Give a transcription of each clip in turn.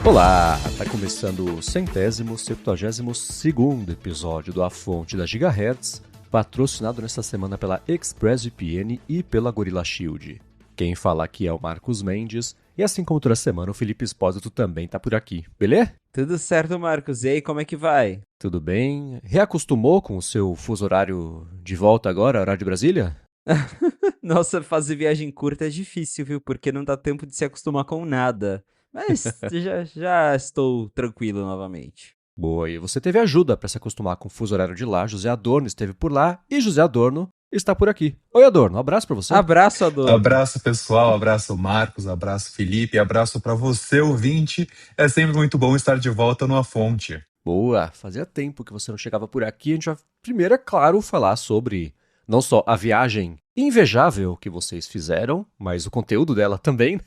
Olá, tá começando o 172º episódio do A Fonte da Gigahertz, patrocinado nesta semana pela ExpressVPN e pela Gorilla Shield. Quem fala aqui é o Marcos Mendes, e assim como toda semana o Felipe Espósito também tá por aqui, beleza? Tudo certo, Marcos. E aí, como é que vai? Tudo bem? Reacostumou com o seu fuso horário de volta agora, horário de Brasília? Nossa, fazer viagem curta é difícil, viu? Porque não dá tempo de se acostumar com nada. Mas já estou tranquilo novamente. Boa, e você teve ajuda para se acostumar com o fuso horário de lá. José Adorno esteve por lá e José Adorno está por aqui. Oi, Adorno, um abraço para você. Abraço, Adorno. Abraço, pessoal. Abraço, Marcos. Abraço, Felipe. Abraço para você, ouvinte. É sempre muito bom estar de volta no A Fonte. Boa, fazia tempo que você não chegava por aqui. A gente vai primeiro, é claro, falar sobre não só a viagem invejável que vocês fizeram, mas o conteúdo dela também.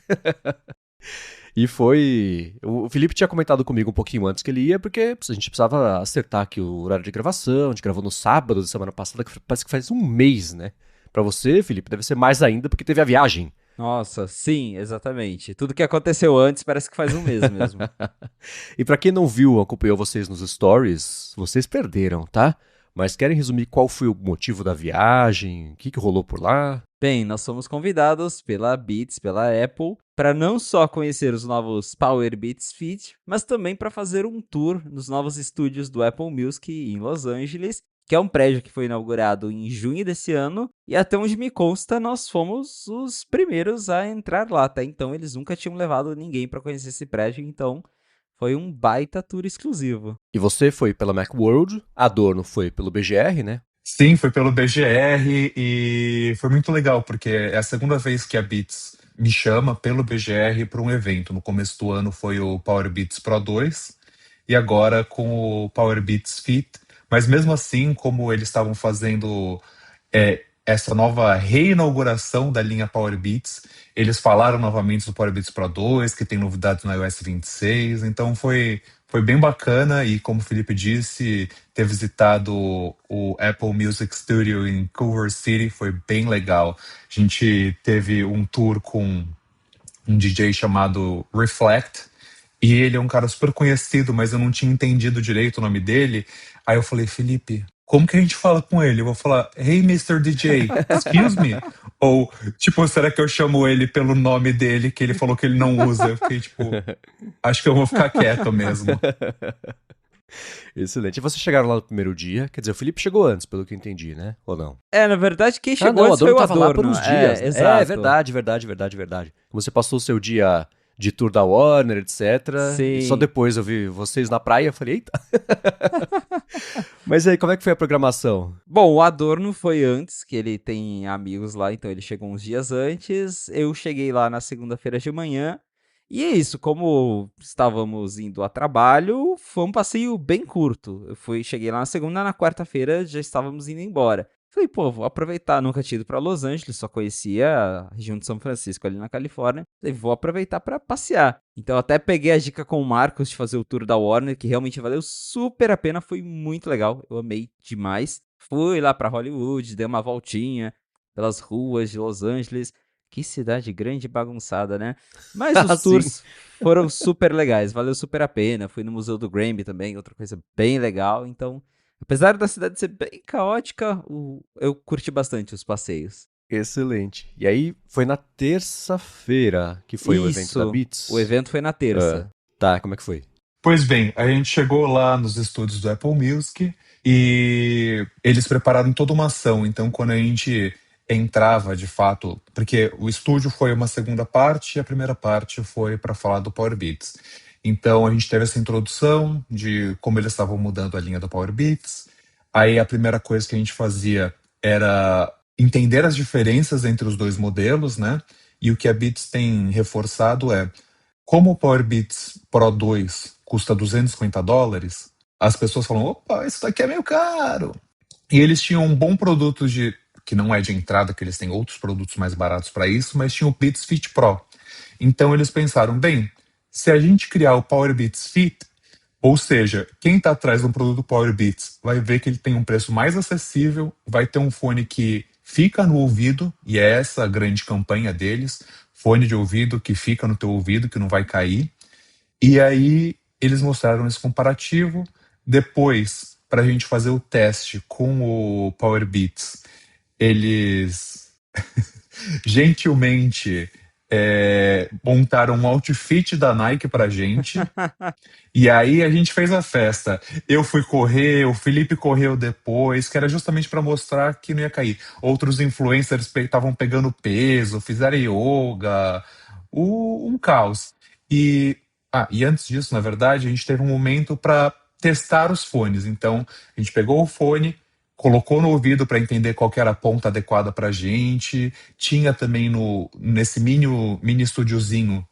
E foi... O Felipe tinha comentado comigo um pouquinho antes que ele ia, porque a gente precisava acertar aqui o horário de gravação. A gente gravou no sábado da semana passada, que parece que faz um mês, né? Pra você, Felipe, deve ser mais ainda, porque teve a viagem. Nossa, sim, exatamente. Tudo que aconteceu antes parece que faz um mês mesmo. E pra quem não viu, acompanhou vocês nos stories, vocês perderam, tá? Mas querem resumir qual foi o motivo da viagem, o que rolou por lá? Bem, nós fomos convidados pela Beats, pela Apple, para não só conhecer os novos Power Beats Fit, mas também para fazer um tour nos novos estúdios do Apple Music em Los Angeles, que é um prédio que foi inaugurado em junho desse ano, e até onde me consta, nós fomos os primeiros a entrar lá, tá? Então eles nunca tinham levado ninguém para conhecer esse prédio, então foi um baita tour exclusivo. E você foi pela Macworld, Adorno foi pelo BGR, né? Sim, foi pelo BGR e foi muito legal, porque é a segunda vez que a Beats me chama pelo BGR para um evento. No começo do ano foi o Power Beats Pro 2 e agora com o Power Beats Fit. Mas mesmo assim, como eles estavam fazendo essa nova reinauguração da linha Power Beats, eles falaram novamente do Power Beats Pro 2, que tem novidades no iOS 26, então foi bem bacana e, como o Felipe disse, ter visitado o Apple Music Studio em Culver City foi bem legal. A gente teve um tour com um DJ chamado Reflect, e ele é um cara super conhecido, mas eu não tinha entendido direito o nome dele. Aí eu falei, Felipe, como que a gente fala com ele? Eu vou falar, Hey, Mr. DJ, excuse me? Ou, tipo, será que eu chamo ele pelo nome dele, que ele falou que ele não usa? Eu fiquei, tipo, acho que eu vou ficar quieto mesmo. Excelente. E vocês chegaram lá no primeiro dia, quer dizer, o Felipe chegou antes, pelo que eu entendi, né? Ou não? Na verdade, quem chegou não, o antes foi Adorno o tava lá por Adorno. uns dias. Exato. Verdade. Você passou o seu dia de tour da Warner, etc. Sim. E só depois eu vi vocês na praia, eu falei, eita. Mas aí, como é que foi a programação? Bom, o Adorno foi antes, que ele tem amigos lá, então ele chegou uns dias antes. Eu cheguei lá na segunda-feira de manhã. E é isso, como estávamos indo a trabalho, foi um passeio bem curto. Cheguei lá na segunda, na quarta-feira já estávamos indo embora. Falei, pô, vou aproveitar, nunca tinha ido para Los Angeles, só conhecia a região de São Francisco ali na Califórnia. Falei, vou aproveitar para passear. Então até peguei a dica com o Marcos de fazer o tour da Warner, que realmente valeu super a pena, foi muito legal, eu amei demais. Fui lá para Hollywood, dei uma voltinha pelas ruas de Los Angeles. Que cidade grande e bagunçada, né? Mas os tours foram super legais, valeu super a pena. Fui no Museu do Grammy também, outra coisa bem legal. Então, apesar da cidade ser bem caótica, eu curti bastante os passeios. Excelente. E aí, foi na terça-feira que foi o evento da Beats? O evento foi na terça. Tá, como é que foi? Pois bem, a gente chegou lá nos estúdios do Apple Music e eles prepararam toda uma ação. Então, quando a gente entrava de fato, porque o estúdio foi uma segunda parte e a primeira parte foi para falar do Power Beats. Então a gente teve essa introdução de como eles estavam mudando a linha do Power Beats. Aí a primeira coisa que a gente fazia era entender as diferenças entre os dois modelos, né? E o que a Beats tem reforçado é como o Power Beats Pro 2 custa $250, as pessoas falam, opa, isso daqui é meio caro. E eles tinham um bom produto que não é de entrada, que eles têm outros produtos mais baratos para isso, mas tinha o Beats Fit Pro. Então eles pensaram, bem, se a gente criar o Power Beats Fit, ou seja, quem está atrás de um produto Power Beats vai ver que ele tem um preço mais acessível, vai ter um fone que fica no ouvido, e é essa a grande campanha deles, fone de ouvido que fica no teu ouvido, que não vai cair. E aí eles mostraram esse comparativo. Depois, para a gente fazer o teste com o Power Beats, eles gentilmente montaram um outfit da Nike pra gente. E aí a gente fez a festa. Eu fui correr, o Felipe correu depois, que era justamente para mostrar que não ia cair. Outros influencers estavam pegando peso, fizeram yoga, um caos. E, e antes disso, na verdade, a gente teve um momento para testar os fones. Então, a gente pegou o fone, colocou no ouvido para entender qual que era a ponta adequada para gente. Tinha também nesse mini estúdiozinho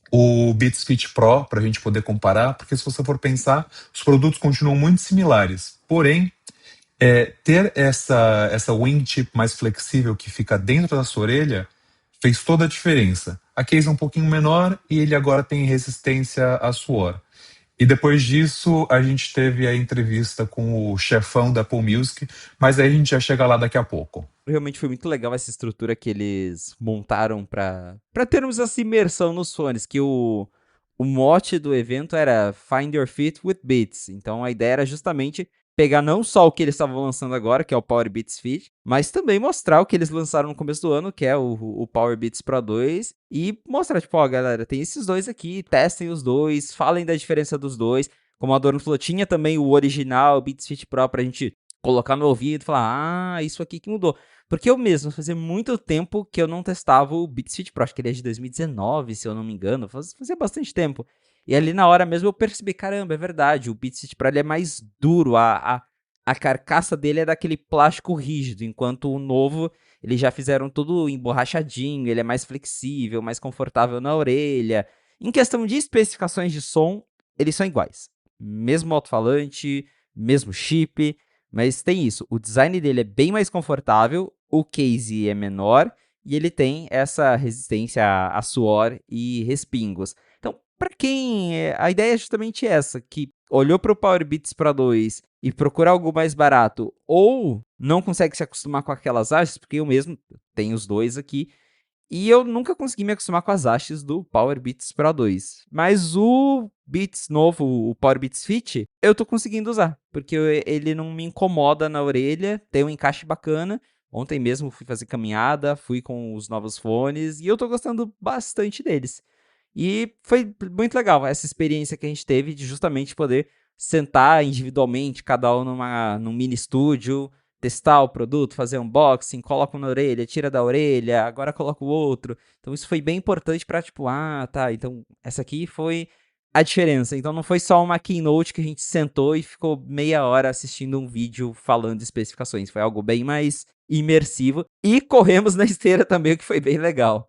o Beats Fit Pro para a gente poder comparar, porque se você for pensar, os produtos continuam muito similares. Porém, ter essa wingtip mais flexível que fica dentro da sua orelha fez toda a diferença. A case é um pouquinho menor e ele agora tem resistência a suor. E depois disso, a gente teve a entrevista com o chefão da Apple Music, mas aí a gente já chega lá daqui a pouco. Realmente foi muito legal essa estrutura que eles montaram para termos essa imersão nos fones, que o mote do evento era Find Your Fit with Beats. Então a ideia era justamente pegar não só o que eles estavam lançando agora, que é o Power Beats Fit, mas também mostrar o que eles lançaram no começo do ano, que é o Power Beats Pro 2, e mostrar, tipo, ó, galera, tem esses dois aqui, testem os dois, falem da diferença dos dois. Como a Adorno falou, tinha também o original Beats Fit Pro pra gente colocar no ouvido e falar, isso aqui que mudou. Porque eu mesmo, fazia muito tempo que eu não testava o Beats Fit Pro, acho que ele é de 2019, se eu não me engano, fazia bastante tempo. E ali na hora mesmo eu percebi, caramba, é verdade, o Beats Fit Pro ele é mais duro, a carcaça dele é daquele plástico rígido, enquanto o novo, eles já fizeram tudo emborrachadinho, ele é mais flexível, mais confortável na orelha. Em questão de especificações de som, eles são iguais. Mesmo alto-falante, mesmo chip, mas tem isso, o design dele é bem mais confortável, o case é menor e ele tem essa resistência a suor e respingos. Então, para quem... A ideia é justamente essa, que olhou para o Power Beats Pro 2 e procura algo mais barato, ou não consegue se acostumar com aquelas hastes, porque eu mesmo tenho os dois aqui, e eu nunca consegui me acostumar com as hastes do Power Beats Pro 2. Mas o Beats novo, o Power Beats Fit, eu tô conseguindo usar. Porque ele não me incomoda na orelha, tem um encaixe bacana. Ontem mesmo fui fazer caminhada, fui com os novos fones e eu tô gostando bastante deles. E foi muito legal essa experiência que a gente teve de justamente poder sentar individualmente, cada um num mini estúdio, testar o produto, fazer unboxing, coloca um na orelha, tira da orelha, agora coloca o outro. Então isso foi bem importante pra, tipo, tá, então essa aqui foi a diferença. Então não foi só uma keynote que a gente sentou e ficou meia hora assistindo um vídeo falando de especificações. Foi algo bem mais imersivo. E corremos na esteira também, o que foi bem legal.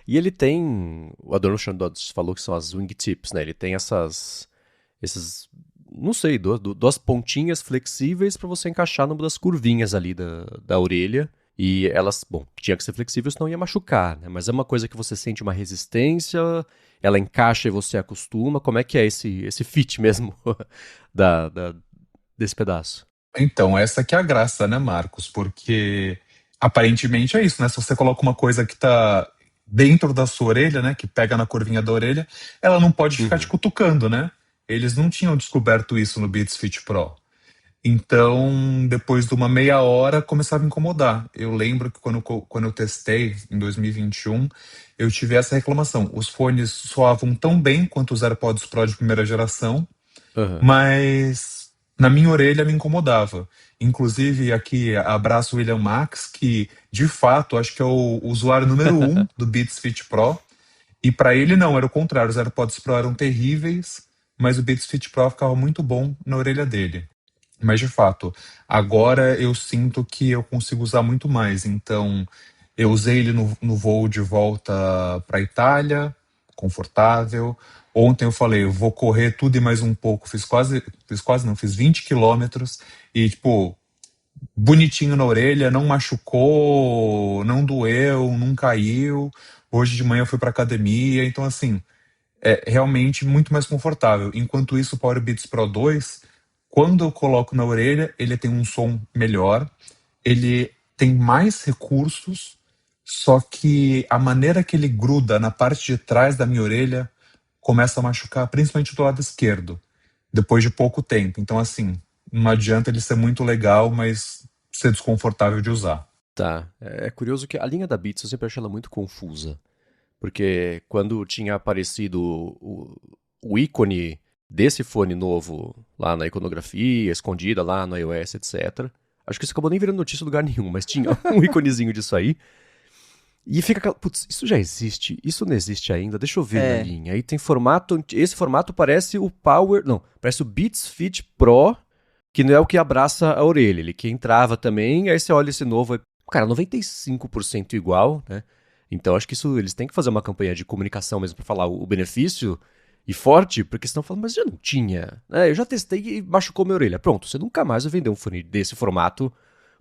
E ele tem, o Adorno Chandods falou que são as wingtips, né? Ele tem esses, não sei, duas pontinhas flexíveis para você encaixar numa das curvinhas ali da orelha. E elas, bom, tinha que ser flexível, senão ia machucar, né? Mas é uma coisa que você sente uma resistência, ela encaixa e você acostuma. Como é que é esse fit mesmo desse pedaço? Então, essa que é a graça, né, Marcos? Porque aparentemente é isso, né? Se você coloca uma coisa que tá dentro da sua orelha, né, que pega na curvinha da orelha, ela não pode ficar te cutucando, né? Eles não tinham descoberto isso no Beats Fit Pro. Então, depois de uma meia hora, começava a incomodar. Eu lembro que quando eu testei, em 2021, eu tive essa reclamação. Os fones soavam tão bem quanto os AirPods Pro de primeira geração, Uhum. mas na minha orelha me incomodava. Inclusive, aqui, abraço o William Max, que, de fato, acho que é o usuário número 1 do Beats Fit Pro. E para ele, não, era o contrário. Os AirPods Pro eram terríveis, mas o Beats Fit Pro ficava muito bom na orelha dele. Mas de fato, agora eu sinto que eu consigo usar muito mais. Então, eu usei ele no voo de volta para Itália, confortável. Ontem eu falei, eu vou correr tudo e mais um pouco. Fiz 20 quilômetros e, tipo, bonitinho na orelha, não machucou, não doeu, não caiu. Hoje de manhã eu fui para academia, então assim, é realmente muito mais confortável. Enquanto isso, o Power Beats Pro 2, quando eu coloco na orelha, ele tem um som melhor, ele tem mais recursos, só que a maneira que ele gruda na parte de trás da minha orelha começa a machucar principalmente do lado esquerdo, depois de pouco tempo. Então, assim, não adianta ele ser muito legal, mas ser desconfortável de usar. Tá. É curioso que a linha da Beats eu sempre achei ela muito confusa. Porque quando tinha aparecido o ícone desse fone novo lá na iconografia, escondida lá no iOS, etc. Acho que isso acabou nem virando notícia em lugar nenhum, mas tinha um iconezinho disso aí. E fica aquela, putz, isso já existe? Isso não existe ainda? Deixa eu ver na É, linha. Aí tem formato, esse formato parece o Power, não, parece o Beats Fit Pro, que não é o que abraça a orelha, ele que entrava também, aí você olha esse novo, cara, 95% igual, né? Então acho que isso, eles têm que fazer uma campanha de comunicação mesmo pra falar o benefício e forte, porque senão falam, mas já não tinha, né? Eu já testei e machucou minha orelha. Pronto, você nunca mais vai vender um fone desse formato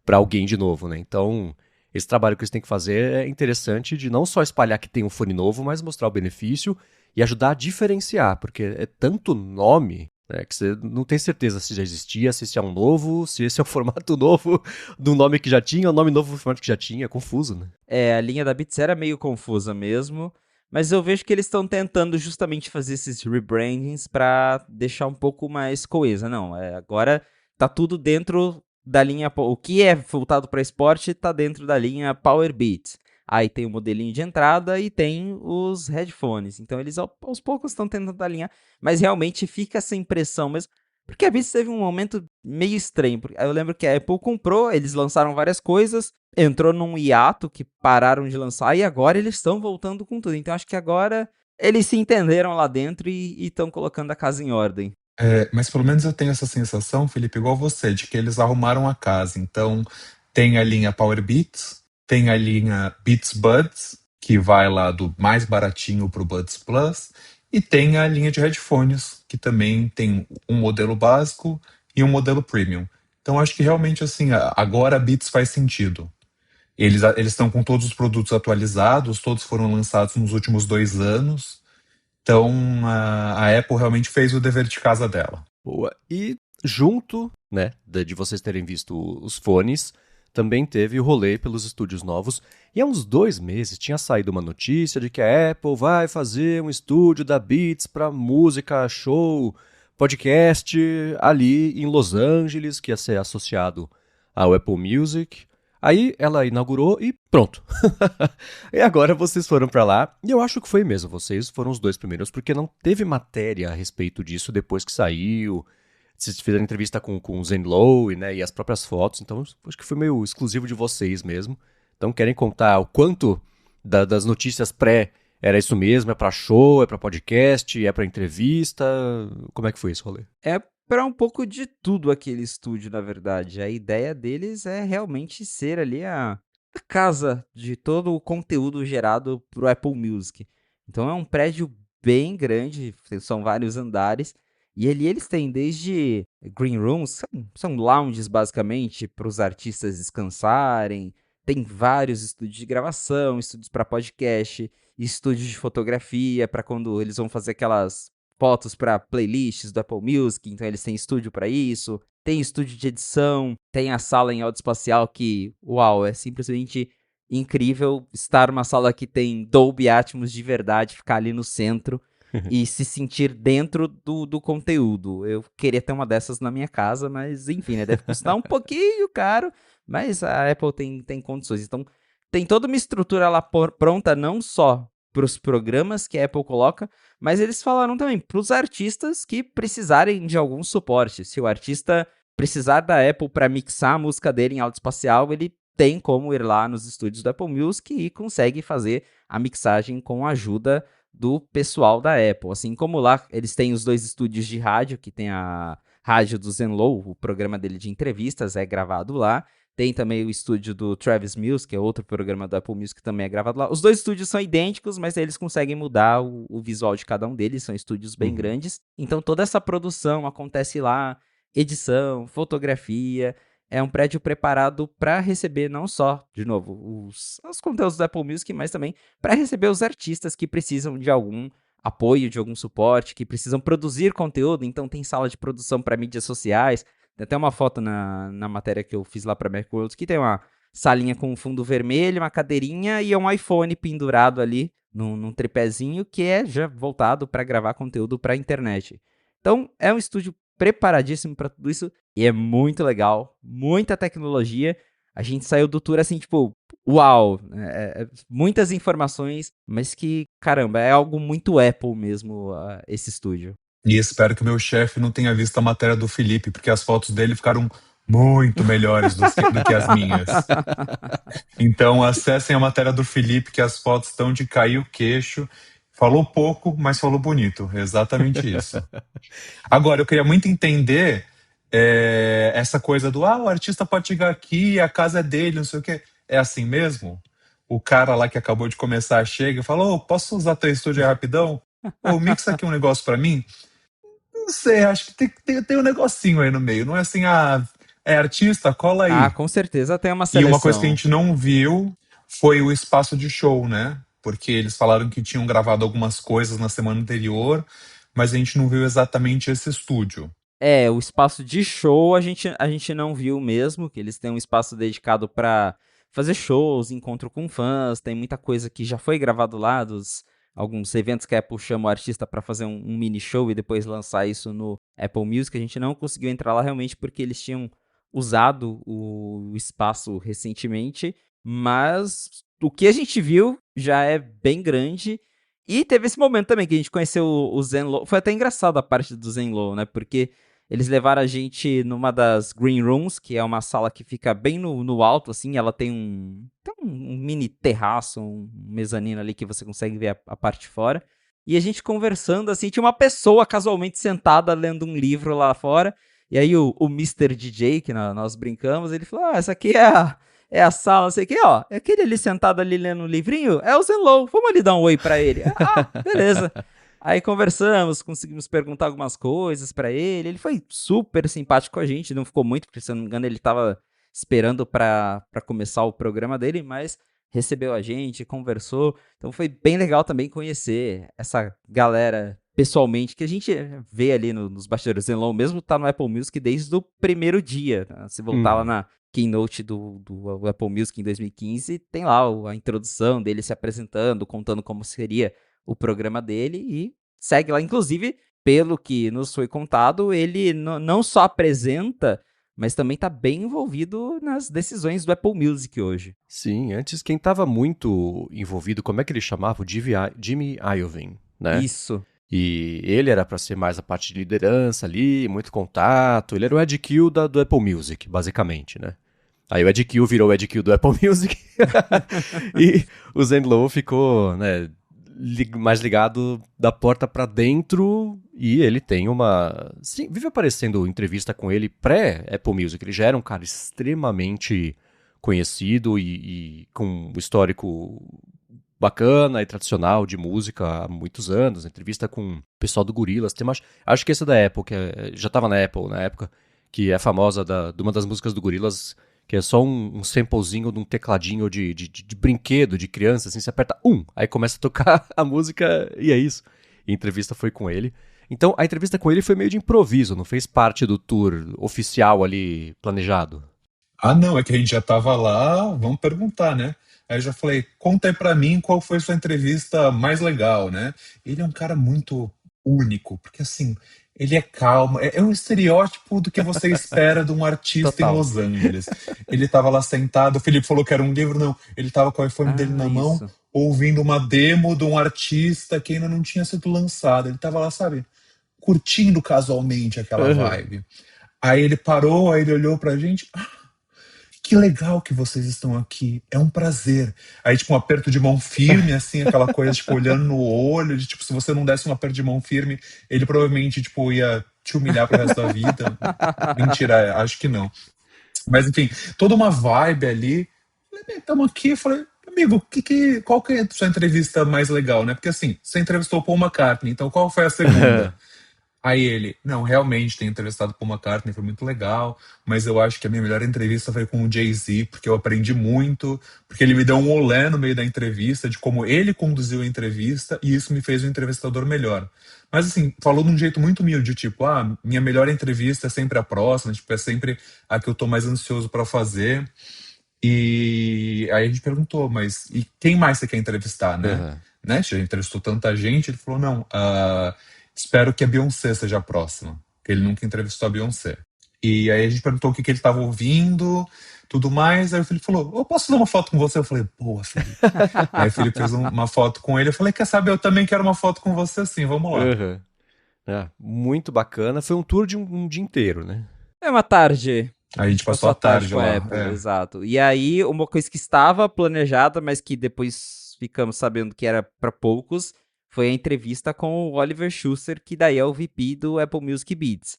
pra alguém de novo, né? Então, esse trabalho que eles têm que fazer é interessante de não só espalhar que tem um fone novo, mas mostrar o benefício e ajudar a diferenciar, porque é tanto nome, né, que você não tem certeza se já existia, se esse é um novo, se esse é um formato novo do nome que já tinha, o nome novo do formato que já tinha, é confuso, né? a linha da Beats era meio confusa mesmo, mas eu vejo que eles estão tentando justamente fazer esses rebrandings pra deixar um pouco mais coesa. Não, agora tá tudo dentro da linha. O que é voltado para esporte tá dentro da linha Power Beats. Aí tem o modelinho de entrada e tem os headphones. Então eles aos poucos estão tentando alinhar, mas realmente fica essa impressão mesmo. Porque a Beats teve um momento meio estranho. Eu lembro que a Apple comprou, eles lançaram várias coisas, entrou num hiato que pararam de lançar e agora eles estão voltando com tudo. Então acho que agora eles se entenderam lá dentro e estão colocando a casa em ordem. Mas pelo menos eu tenho essa sensação, Felipe, igual você, de que eles arrumaram a casa. Então, tem a linha Power Beats, tem a linha Beats Buds, que vai lá do mais baratinho pro Buds Plus, e tem a linha de headphones, que também tem um modelo básico e um modelo premium. Então, acho que realmente, assim, agora a Beats faz sentido. Eles estão com todos os produtos atualizados, todos foram lançados nos últimos 2 anos. Então, a Apple realmente fez o dever de casa dela. Boa. E junto, né, de vocês terem visto os fones, também teve o rolê pelos estúdios novos. E há uns 2 meses tinha saído uma notícia de que a Apple vai fazer um estúdio da Beats para música, show, podcast ali em Los Angeles, que ia ser associado ao Apple Music. Aí ela inaugurou e pronto. E agora vocês foram pra lá, e eu acho que foi mesmo, vocês foram os dois primeiros, porque não teve matéria a respeito disso depois que saiu. Vocês fizeram entrevista com o Zen Lowe, né, e as próprias fotos, então acho que foi meio exclusivo de vocês mesmo. Então querem contar o quanto das notícias pré era isso mesmo, é pra show, é pra podcast, é pra entrevista, como é que foi esse rolê? É para um pouco de tudo aquele estúdio, na verdade. A ideia deles é realmente ser ali a casa de todo o conteúdo gerado pro Apple Music. Então é um prédio bem grande, são vários andares. E ali eles têm desde green rooms, são lounges basicamente para os artistas descansarem. Tem vários estúdios de gravação, estúdios para podcast, estúdios de fotografia para quando eles vão fazer aquelas fotos para playlists do Apple Music, então eles têm estúdio para isso, tem estúdio de edição, tem a sala em áudio espacial que, uau, é simplesmente incrível estar numa sala que tem Dolby Atmos de verdade, ficar ali no centro e se sentir dentro do conteúdo. Eu queria ter uma dessas na minha casa, mas enfim, né, deve custar um pouquinho caro, mas a Apple tem condições. Então, tem toda uma estrutura lá pronta, não só para os programas que a Apple coloca, mas eles falaram também para os artistas que precisarem de algum suporte. Se o artista precisar da Apple para mixar a música dele em áudio espacial, ele tem como ir lá nos estúdios da Apple Music e consegue fazer a mixagem com a ajuda do pessoal da Apple. Assim como lá eles têm os 2 estúdios de rádio, que tem a rádio do Zenlow, o programa dele de entrevistas é gravado lá. Tem também o estúdio do Travis Mills, que é outro programa do Apple Music que também é gravado lá. Os 2 estúdios são idênticos, mas eles conseguem mudar o visual de cada um deles, são estúdios bem grandes. Então toda essa produção acontece lá, edição, fotografia. É um prédio preparado para receber não só, de novo, os conteúdos do Apple Music, mas também para receber os artistas que precisam de algum apoio, de algum suporte, que precisam produzir conteúdo. Então tem sala de produção para mídias sociais. Tem até uma foto na matéria que eu fiz lá pra Macworld que tem uma salinha com um fundo vermelho, uma cadeirinha e um iPhone pendurado ali num tripézinho que é já voltado para gravar conteúdo para a internet. Então, é um estúdio preparadíssimo para tudo isso e é muito legal, muita tecnologia. A gente saiu do tour assim, tipo, uau, muitas informações, mas que, caramba, é algo muito Apple mesmo, esse estúdio. E espero que o meu chefe não tenha visto a matéria do Felipe, porque as fotos dele ficaram muito melhores do que as minhas. Então acessem a matéria do Felipe, que as fotos estão de cair o queixo. Falou pouco, mas falou bonito. É exatamente isso. Agora, eu queria muito entender essa coisa do o artista pode chegar aqui, a casa é dele, não sei o quê. É assim mesmo? O cara lá que acabou de começar chega e fala, posso usar teu estúdio aí rapidão? Mixa aqui um negócio pra mim. Não sei, acho que tem um negocinho aí no meio. Não é assim, é artista, cola aí. Com certeza tem uma E uma coisa que a seleção. gente não viu foi o espaço de show, né? Porque eles falaram que tinham gravado algumas coisas na semana anterior, mas a gente não viu exatamente esse estúdio. O espaço de show a gente não viu mesmo, que eles têm um espaço dedicado para fazer shows, encontro com fãs, tem muita coisa que já foi gravado lá, alguns eventos que a Apple chama o artista para fazer um mini show e depois lançar isso no Apple Music. A gente não conseguiu entrar lá realmente porque eles tinham usado o espaço recentemente, mas o que a gente viu já é bem grande. E teve esse momento também que a gente conheceu o Zenlow. Foi até engraçado a parte do Zenlow, né? Porque eles levaram a gente numa das Green Rooms, que é uma sala que fica bem no alto, assim. Ela tem um mini terraço, um mezanino ali que você consegue ver a parte de fora. E a gente conversando, assim, tinha uma pessoa casualmente sentada lendo um livro lá fora. E aí o Mr. DJ, que nós brincamos, ele falou, essa aqui é a sala, não sei o que, ó. É aquele ali sentado ali lendo um livrinho, é o Zenlow, vamos ali dar um oi pra ele. Beleza. Aí conversamos, conseguimos perguntar algumas coisas pra ele. Ele foi super simpático com a gente, não ficou muito, porque se eu não me engano ele tava esperando pra começar o programa dele, mas recebeu a gente, conversou. Então foi bem legal também conhecer essa galera pessoalmente, que a gente vê ali nos bastidores. Zenlow mesmo tá no Apple Music desde o primeiro dia. Né? Se voltar lá na keynote do Apple Music em 2015, tem lá a introdução dele se apresentando, contando como seria o programa dele e segue lá. Inclusive, pelo que nos foi contado, ele não só apresenta, mas também está bem envolvido nas decisões do Apple Music hoje. Sim, antes quem estava muito envolvido, como é que ele chamava? O Jimmy Iovine, né? Isso. E ele era para ser mais a parte de liderança ali, muito contato. Ele era o Ed Q do Apple Music, basicamente, né? Aí o Ed Q virou o Ed Q do Apple Music. E o Zenlow ficou, né, mais ligado da porta para dentro. E ele tem uma... Sim, vive aparecendo entrevista com ele pré-Apple Music. Ele já era um cara extremamente conhecido e com um histórico bacana e tradicional de música há muitos anos. Entrevista com o pessoal do Gorillaz. Acho que esse é da Apple, que já estava na Apple na época, que é famosa de uma das músicas do Gorillaz, que é só um samplezinho de um tecladinho de brinquedo, de criança, assim, você aperta aí começa a tocar a música e é isso. E a entrevista foi com ele. Então, a entrevista com ele foi meio de improviso, não fez parte do tour oficial ali planejado. Não, é que a gente já tava lá, vamos perguntar, né? Aí eu já falei, conta aí pra mim qual foi sua entrevista mais legal, né? Ele é um cara muito único, porque assim, ele é calmo, é um estereótipo do que você espera de um artista em Total. Los Angeles. Ele tava lá sentado, o Felipe falou que era um livro, não, ele tava com o iPhone dele na mão, Isso. ouvindo uma demo de um artista que ainda não tinha sido lançado. Ele tava lá, sabe, curtindo casualmente aquela vibe. Aí ele parou, aí ele olhou pra gente, que legal que vocês estão aqui, é um prazer. Aí, tipo, um aperto de mão firme, assim, aquela coisa, tipo, olhando no olho, de, tipo, se você não desse um aperto de mão firme, ele provavelmente, tipo, ia te humilhar pro resto da vida. Mentira, acho que não. Mas, enfim, toda uma vibe ali. Falei, estamos aqui, eu falei, amigo, qual que é a sua entrevista mais legal, né? Porque, assim, você entrevistou o Paul McCartney, então qual foi a segunda? Aí ele, não, realmente tem entrevistado Paul McCartney, foi muito legal, mas eu acho que a minha melhor entrevista foi com o Jay-Z, porque eu aprendi muito, porque ele me deu um olé no meio da entrevista, de como ele conduziu a entrevista, e isso me fez um entrevistador melhor. Mas assim, falou de um jeito muito humilde, tipo, minha melhor entrevista é sempre a próxima, tipo, é sempre a que eu tô mais ansioso pra fazer. E aí a gente perguntou, mas e quem mais você quer entrevistar, né? né? Já entrevistou tanta gente. Ele falou, não, espero que a Beyoncé seja a próxima. Que ele nunca entrevistou a Beyoncé. E aí a gente perguntou o que ele estava ouvindo, tudo mais. Aí o Felipe falou, eu posso fazer uma foto com você? Eu falei, boa, Felipe. Aí o Felipe fez uma foto com ele. Eu falei, quer saber, eu também quero uma foto com você sim, vamos lá. Uhum. Muito bacana. Foi um tour de um dia inteiro, né? É uma tarde. Aí a gente passou a tarde com a lá. Apple, exato. E aí, uma coisa que estava planejada, mas que depois ficamos sabendo que era para poucos, foi a entrevista com o Oliver Schuster, que daí é o VP do Apple Music Beats.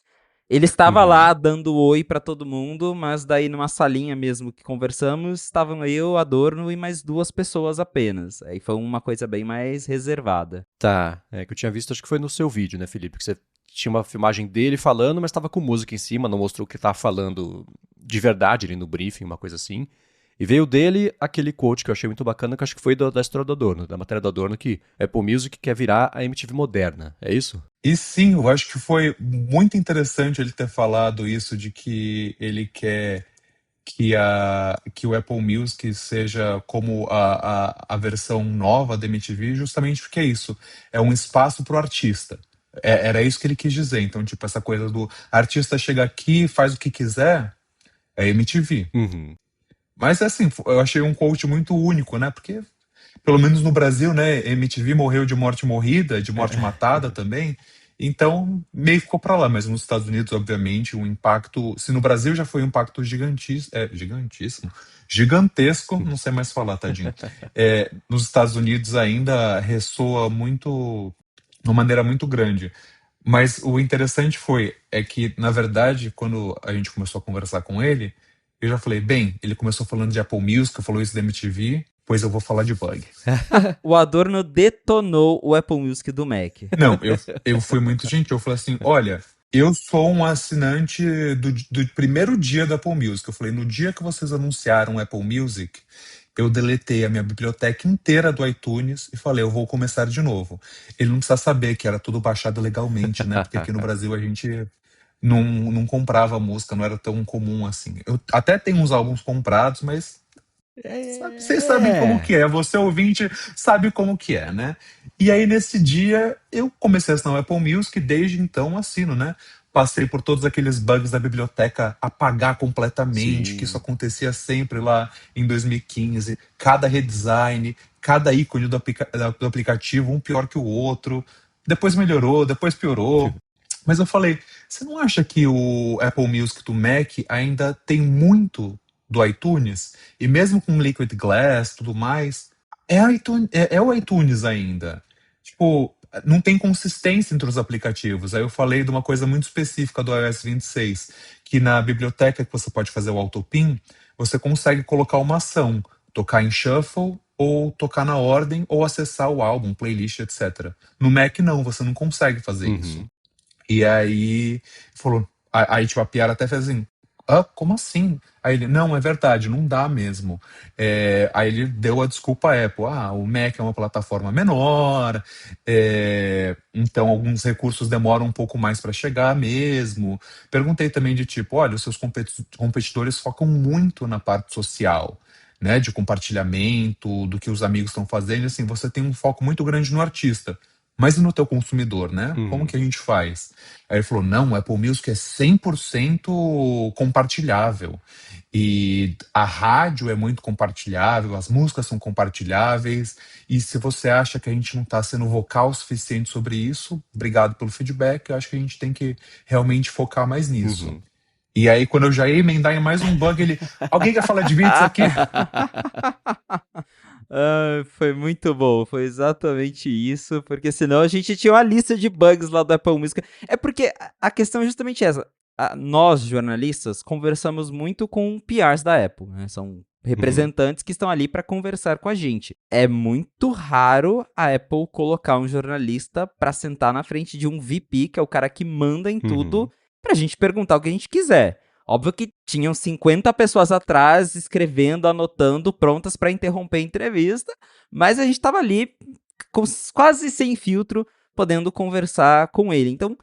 Ele estava lá dando oi para todo mundo, mas daí numa salinha mesmo que conversamos, estavam eu, Adorno e mais 2 pessoas apenas. Aí foi uma coisa bem mais reservada. Tá, que eu tinha visto, acho que foi no seu vídeo, né, Felipe? Que você tinha uma filmagem dele falando, mas estava com música em cima, não mostrou o que estava falando de verdade ali no briefing, uma coisa assim. E veio dele aquele quote que eu achei muito bacana, que acho que foi da história do Adorno, da matéria do Adorno, que Apple Music quer virar a MTV moderna, é isso? E sim, eu acho que foi muito interessante ele ter falado isso, de que ele quer que o Apple Music seja como a versão nova da MTV, justamente porque é isso, é um espaço para o artista. Era isso que ele quis dizer. Então, tipo, essa coisa do artista chega aqui, faz o que quiser, é MTV. Uhum. Mas, assim, eu achei um quote muito único, né? Porque, pelo menos no Brasil, né, MTV morreu de morte morrida, de morte matada também. Então, meio ficou pra lá. Mas nos Estados Unidos, obviamente, um impacto... Se no Brasil já foi um impacto gigantesco, não sei mais falar, tadinho. Nos Estados Unidos ainda ressoa muito... de uma maneira muito grande. Mas o interessante é que, na verdade, quando a gente começou a conversar com ele, eu já falei, bem, ele começou falando de Apple Music, falou isso da MTV, pois eu vou falar de bug. O Adorno detonou o Apple Music do Mac. Não, eu fui muito gentil, eu falei assim, olha, eu sou um assinante do primeiro dia da Apple Music. Eu falei, no dia que vocês anunciaram o Apple Music, eu deletei a minha biblioteca inteira do iTunes e falei, eu vou começar de novo. Ele não precisa saber que era tudo baixado legalmente, né? Porque aqui no Brasil a gente não comprava música, não era tão comum assim. Eu até tenho uns álbuns comprados, mas vocês sabem como que é. Você ouvinte sabe como que é, né? E aí nesse dia eu comecei a assinar o Apple Music, desde então assino, né? Passei por todos aqueles bugs da biblioteca apagar completamente, Sim. que isso acontecia sempre lá em 2015. Cada redesign, cada ícone do aplicativo, um pior que o outro. Depois melhorou, depois piorou. Mas eu falei, você não acha que o Apple Music do Mac ainda tem muito do iTunes? E mesmo com Liquid Glass e tudo mais, é o iTunes ainda. Tipo, não tem consistência entre os aplicativos. Aí eu falei de uma coisa muito específica do iOS 26, que na biblioteca que você pode fazer o autopin, você consegue colocar uma ação, tocar em shuffle, ou tocar na ordem, ou acessar o álbum, playlist, etc. No Mac não, você não consegue fazer isso. E aí falou, aí tipo, a Piara até fez assim, como assim? Aí ele, não, é verdade, não dá mesmo. Aí ele deu a desculpa à Apple, o Mac é uma plataforma menor, então alguns recursos demoram um pouco mais para chegar mesmo. Perguntei também de tipo, olha, os seus competidores focam muito na parte social, né, de compartilhamento, do que os amigos estão fazendo, e assim, você tem um foco muito grande no artista. Mas e no teu consumidor, né? Como que a gente faz? Aí ele falou, não, o Apple Music é 100% compartilhável. E a rádio é muito compartilhável, as músicas são compartilháveis. E se você acha que a gente não está sendo vocal o suficiente sobre isso, obrigado pelo feedback, eu acho que a gente tem que realmente focar mais nisso. E aí, quando eu já ia emendar em mais um bug, ele... Alguém quer falar de beats aqui? Foi muito bom, foi exatamente isso, porque senão a gente tinha uma lista de bugs lá do Apple Music. É porque a questão é justamente essa. Nós, jornalistas, conversamos muito com PRs da Apple, né? São representantes que estão ali para conversar com a gente. É muito raro a Apple colocar um jornalista para sentar na frente de um VP, que é o cara que manda em tudo, pra gente perguntar o que a gente quiser. Óbvio que tinham 50 pessoas atrás, escrevendo, anotando, prontas para interromper a entrevista, mas a gente estava ali, quase sem filtro, podendo conversar com ele. Então,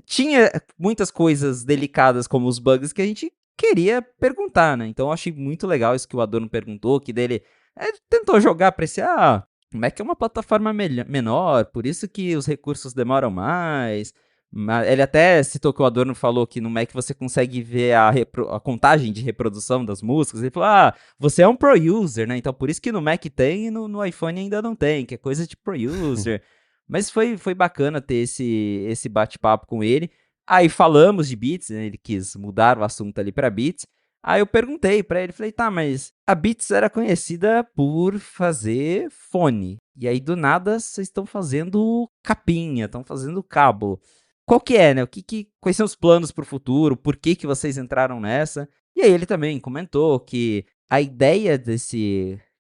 tinha muitas coisas delicadas, como os bugs, que a gente queria perguntar, né? Então, eu achei muito legal isso que o Adorno perguntou, que dele tentou jogar para esse, o Mac é uma plataforma menor, por isso que os recursos demoram mais. Ele até citou que o Adorno falou que no Mac você consegue ver a contagem de reprodução das músicas. Ele falou, você é um pro user, né? Então por isso que no Mac tem e no iPhone ainda não tem, que é coisa de pro user. Mas foi bacana ter esse bate-papo com ele. Aí falamos de Beats, né? Ele quis mudar o assunto ali para Beats. Aí eu perguntei pra ele, falei, tá, mas a Beats era conhecida por fazer fone. E aí, do nada, vocês estão fazendo capinha, estão fazendo cabo. Qual que é, né? Quais são os planos pro futuro? Por que vocês entraram nessa? E aí ele também comentou que a ideia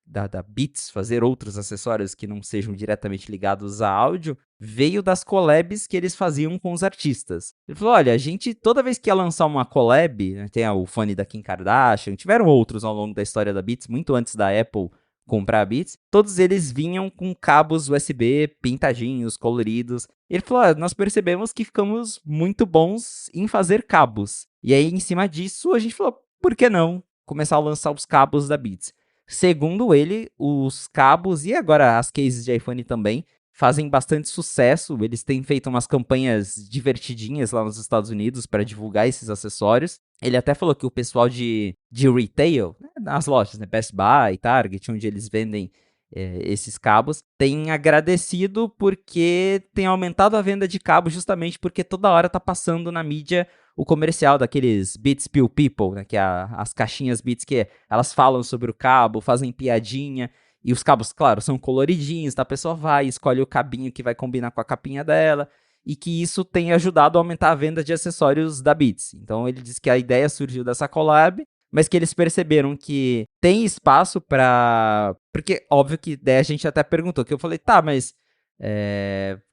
da Beats fazer outros acessórios que não sejam diretamente ligados a áudio veio das collabs que eles faziam com os artistas. Ele falou, olha, a gente, toda vez que ia lançar uma collab, né, tem o fone da Kim Kardashian, tiveram outros ao longo da história da Beats, muito antes da Apple comprar a Beats, todos eles vinham com cabos USB pintadinhos, coloridos. Ele falou, nós percebemos que ficamos muito bons em fazer cabos. E aí, em cima disso, a gente falou, por que não começar a lançar os cabos da Beats? Segundo ele, os cabos e agora as cases de iPhone também fazem bastante sucesso. Eles têm feito umas campanhas divertidinhas lá nos Estados Unidos para divulgar esses acessórios. Ele até falou que o pessoal de retail, né, nas lojas, né, Best Buy, Target, onde eles vendem esses cabos, tem agradecido porque tem aumentado a venda de cabos justamente porque toda hora tá passando na mídia o comercial daqueles Beats Pill People, né, que é as caixinhas Beats que elas falam sobre o cabo, fazem piadinha, e os cabos, claro, são coloridinhos, então a pessoa vai, escolhe o cabinho que vai combinar com a capinha dela, e que isso tem ajudado a aumentar a venda de acessórios da Beats. Então ele disse que a ideia surgiu dessa collab, mas que eles perceberam que tem espaço para... Porque, óbvio que daí a gente até perguntou, que eu falei, tá, mas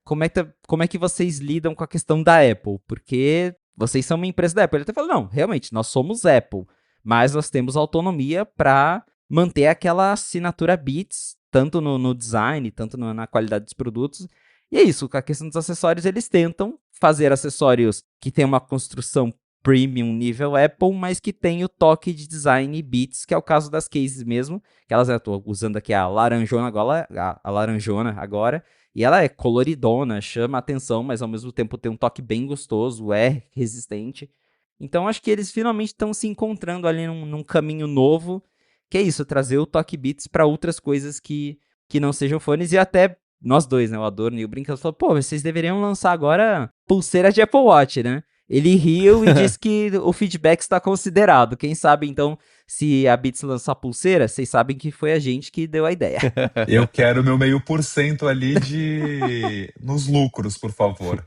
como é que vocês lidam com a questão da Apple? Porque vocês são uma empresa da Apple. Ele até falou, não, realmente, nós somos Apple, mas nós temos autonomia para manter aquela assinatura Beats, tanto no design, tanto na qualidade dos produtos. E é isso, com a questão dos acessórios, eles tentam fazer acessórios que tem uma construção premium nível Apple, mas que tem o toque de design Beats, que é o caso das cases mesmo, que elas, eu estou usando aqui a laranjona agora, e ela é coloridona, chama atenção, mas ao mesmo tempo tem um toque bem gostoso, é resistente. Então acho que eles finalmente estão se encontrando ali num caminho novo, que é isso, trazer o toque Beats para outras coisas que não sejam fones, e até nós dois, né, o Adorno e o Brincas, falou, vocês deveriam lançar agora pulseira de Apple Watch, né? Ele riu e disse que o feedback está considerado. Quem sabe, então, se a Beats lançar pulseira, vocês sabem que foi a gente que deu a ideia. Eu quero meu 0,5% ali nos lucros, por favor.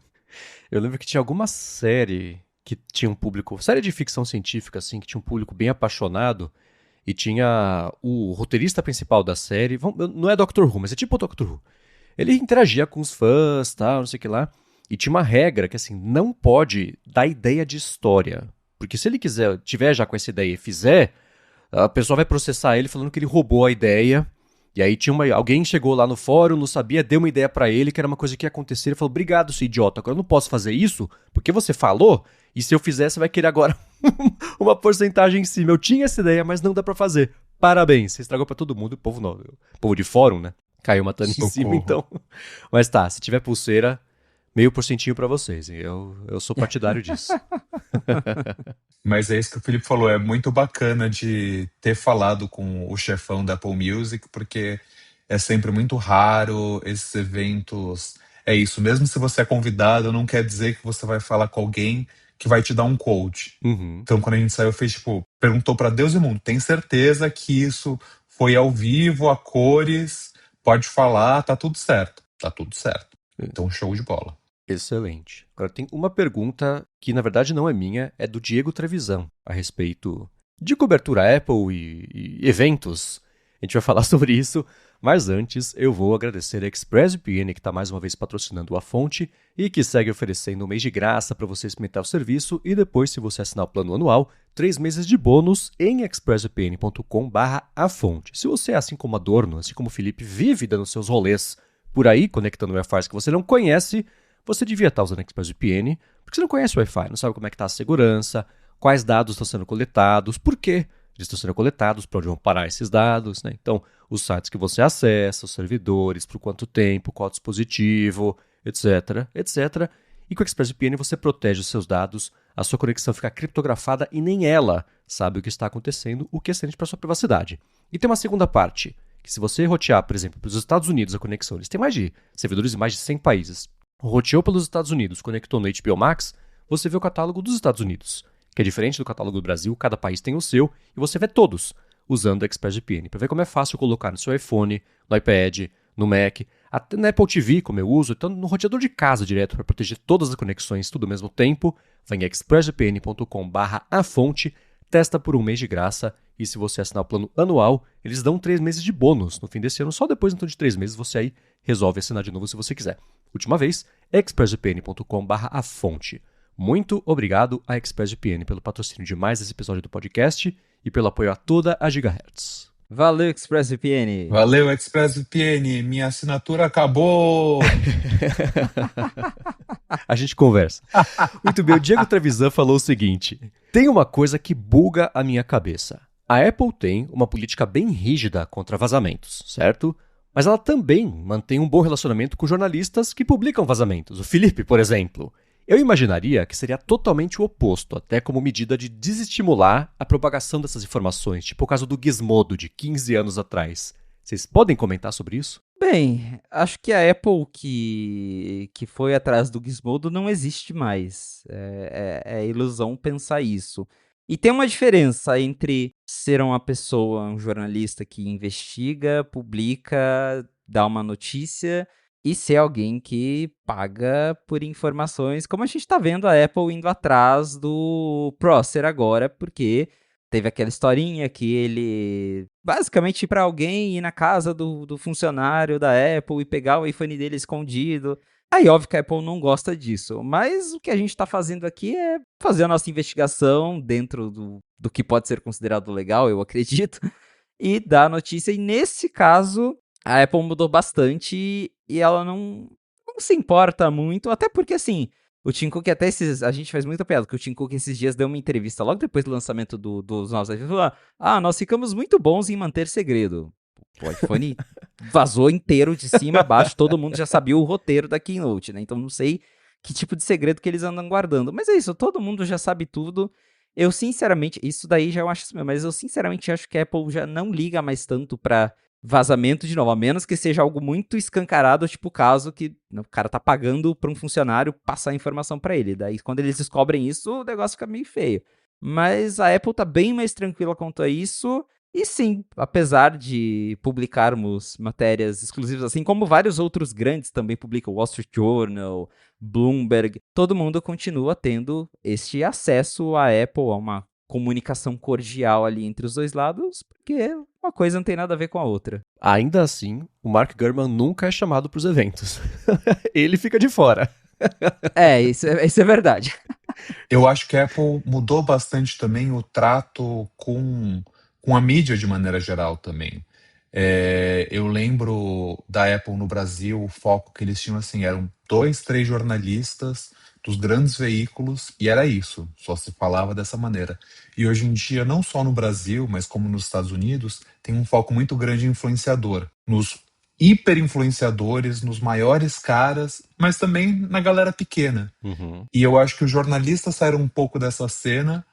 Eu lembro que tinha alguma série que tinha um público... Série de ficção científica, assim, que tinha um público bem apaixonado. E tinha o roteirista principal da série... Não é Doctor Who, mas é tipo o Doctor Who. Ele interagia com os fãs, tal, não sei o que lá. E tinha uma regra que, assim, não pode dar ideia de história. Porque se ele tiver já com essa ideia e fizer, a pessoa vai processar ele falando que ele roubou a ideia. E aí alguém chegou lá no fórum, não sabia, deu uma ideia pra ele, que era uma coisa que ia acontecer. Ele falou, obrigado, seu idiota, agora eu não posso fazer isso, porque você falou, e se eu fizer, você vai querer agora uma porcentagem em cima. Eu tinha essa ideia, mas não dá pra fazer. Parabéns, você estragou pra todo mundo, o povo de fórum, né? Caiu matando em cima, então. Mas tá, se tiver pulseira... 0,5% pra vocês. Eu sou partidário disso. Mas é isso que o Felipe falou. É muito bacana de ter falado com o chefão da Apple Music, porque é sempre muito raro esses eventos. É isso, mesmo se você é convidado, não quer dizer que você vai falar com alguém que vai te dar um coach. Uhum. Então, quando a gente saiu, perguntou pra Deus e o mundo, tem certeza que isso foi ao vivo, a cores, pode falar, tá tudo certo. Tá tudo certo. Então, show de bola. Excelente. Agora tem uma pergunta que na verdade não é minha, é do Diego Trevisan, a respeito de cobertura Apple e eventos. A gente vai falar sobre isso, mas antes eu vou agradecer a ExpressVPN, que está mais uma vez patrocinando a fonte e que segue oferecendo um mês de graça para você experimentar o serviço e depois, se você assinar o plano anual, 3 meses de bônus em expressvpn.com/afonte. Se você é assim como Adorno, assim como o Felipe, vive dando seus rolês por aí, conectando Wi-Fi que você não conhece, você devia estar usando ExpressVPN, porque você não conhece o Wi-Fi, não sabe como é que está a segurança, quais dados estão sendo coletados, por que eles estão sendo coletados, para onde vão parar esses dados, né? Então, os sites que você acessa, os servidores, por quanto tempo, qual dispositivo, etc, etc. E com o ExpressVPN você protege os seus dados, a sua conexão fica criptografada e nem ela sabe o que está acontecendo, o que é excelente para sua privacidade. E tem uma segunda parte, que se você rotear, por exemplo, para os Estados Unidos a conexão, eles têm mais de servidores em mais de 100 países, roteou pelos Estados Unidos, conectou no HBO Max, você vê o catálogo dos Estados Unidos, que é diferente do catálogo do Brasil, cada país tem o seu, e você vê todos usando o ExpressVPN, para ver como é fácil colocar no seu iPhone, no iPad, no Mac, até na Apple TV, como eu uso, então no roteador de casa direto para proteger todas as conexões tudo ao mesmo tempo, vai em expressvpn.com/afonte, testa por 1 mês de graça, e se você assinar o plano anual, eles dão 3 meses de bônus no fim desse ano, só depois então de 3 meses você aí resolve assinar de novo se você quiser. Última vez, expressvpn.com/afonte. Muito obrigado a ExpressVPN pelo patrocínio de mais esse episódio do podcast e pelo apoio a toda a Gigahertz. Valeu, ExpressVPN. Valeu, ExpressVPN. Minha assinatura acabou. A gente conversa. Muito bem, o Diego Trevisan falou o seguinte: tem uma coisa que buga a minha cabeça. A Apple tem uma política bem rígida contra vazamentos, certo? Mas ela também mantém um bom relacionamento com jornalistas que publicam vazamentos. O Felipe, por exemplo. Eu imaginaria que seria totalmente o oposto, até como medida de desestimular a propagação dessas informações, tipo o caso do Gizmodo de 15 anos atrás. Vocês podem comentar sobre isso? Bem, acho que a Apple que foi atrás do Gizmodo não existe mais. É ilusão pensar isso. E tem uma diferença entre ser uma pessoa, um jornalista que investiga, publica, dá uma notícia, e ser alguém que paga por informações, como a gente está vendo a Apple indo atrás do Prosser agora, porque teve aquela historinha que ele, basicamente, para alguém ir na casa do funcionário da Apple e pegar o iPhone dele escondido. Aí, óbvio que a Apple não gosta disso, mas o que a gente está fazendo aqui é fazer a nossa investigação dentro do que pode ser considerado legal, eu acredito, e dar a notícia. E nesse caso, a Apple mudou bastante e ela não se importa muito, até porque, assim, o Tim Cook a gente faz muita piada, que o Tim Cook esses dias deu uma entrevista logo depois do lançamento dos novos iPhones, falou, nós ficamos muito bons em manter segredo. O iPhone vazou inteiro de cima a baixo, todo mundo já sabia o roteiro da Keynote, né? Então não sei que tipo de segredo que eles andam guardando. Mas é isso, todo mundo já sabe tudo. Eu sinceramente, isso daí já eu acho isso mesmo, mas eu sinceramente acho que a Apple já não liga mais tanto pra vazamento de novo, a menos que seja algo muito escancarado, tipo o caso que o cara tá pagando pra um funcionário passar a informação pra ele. Daí quando eles descobrem isso, o negócio fica meio feio. Mas a Apple tá bem mais tranquila quanto a isso. E sim, apesar de publicarmos matérias exclusivas, assim como vários outros grandes também publicam, Wall Street Journal, Bloomberg, todo mundo continua tendo este acesso à Apple, a uma comunicação cordial ali entre os dois lados, porque uma coisa não tem nada a ver com a outra. Ainda assim, o Mark Gurman nunca é chamado para os eventos. Ele fica de fora. Isso é verdade. Eu acho que a Apple mudou bastante também o trato com a mídia de maneira geral também. Eu lembro da Apple no Brasil, o foco que eles tinham assim, eram 2, 3 jornalistas dos grandes veículos, e era isso, só se falava dessa maneira. E hoje em dia, não só no Brasil, mas como nos Estados Unidos, tem um foco muito grande em influenciador, nos hiper-influenciadores, nos maiores caras, mas também na galera pequena. Uhum. E eu acho que os jornalistas saíram um pouco dessa cena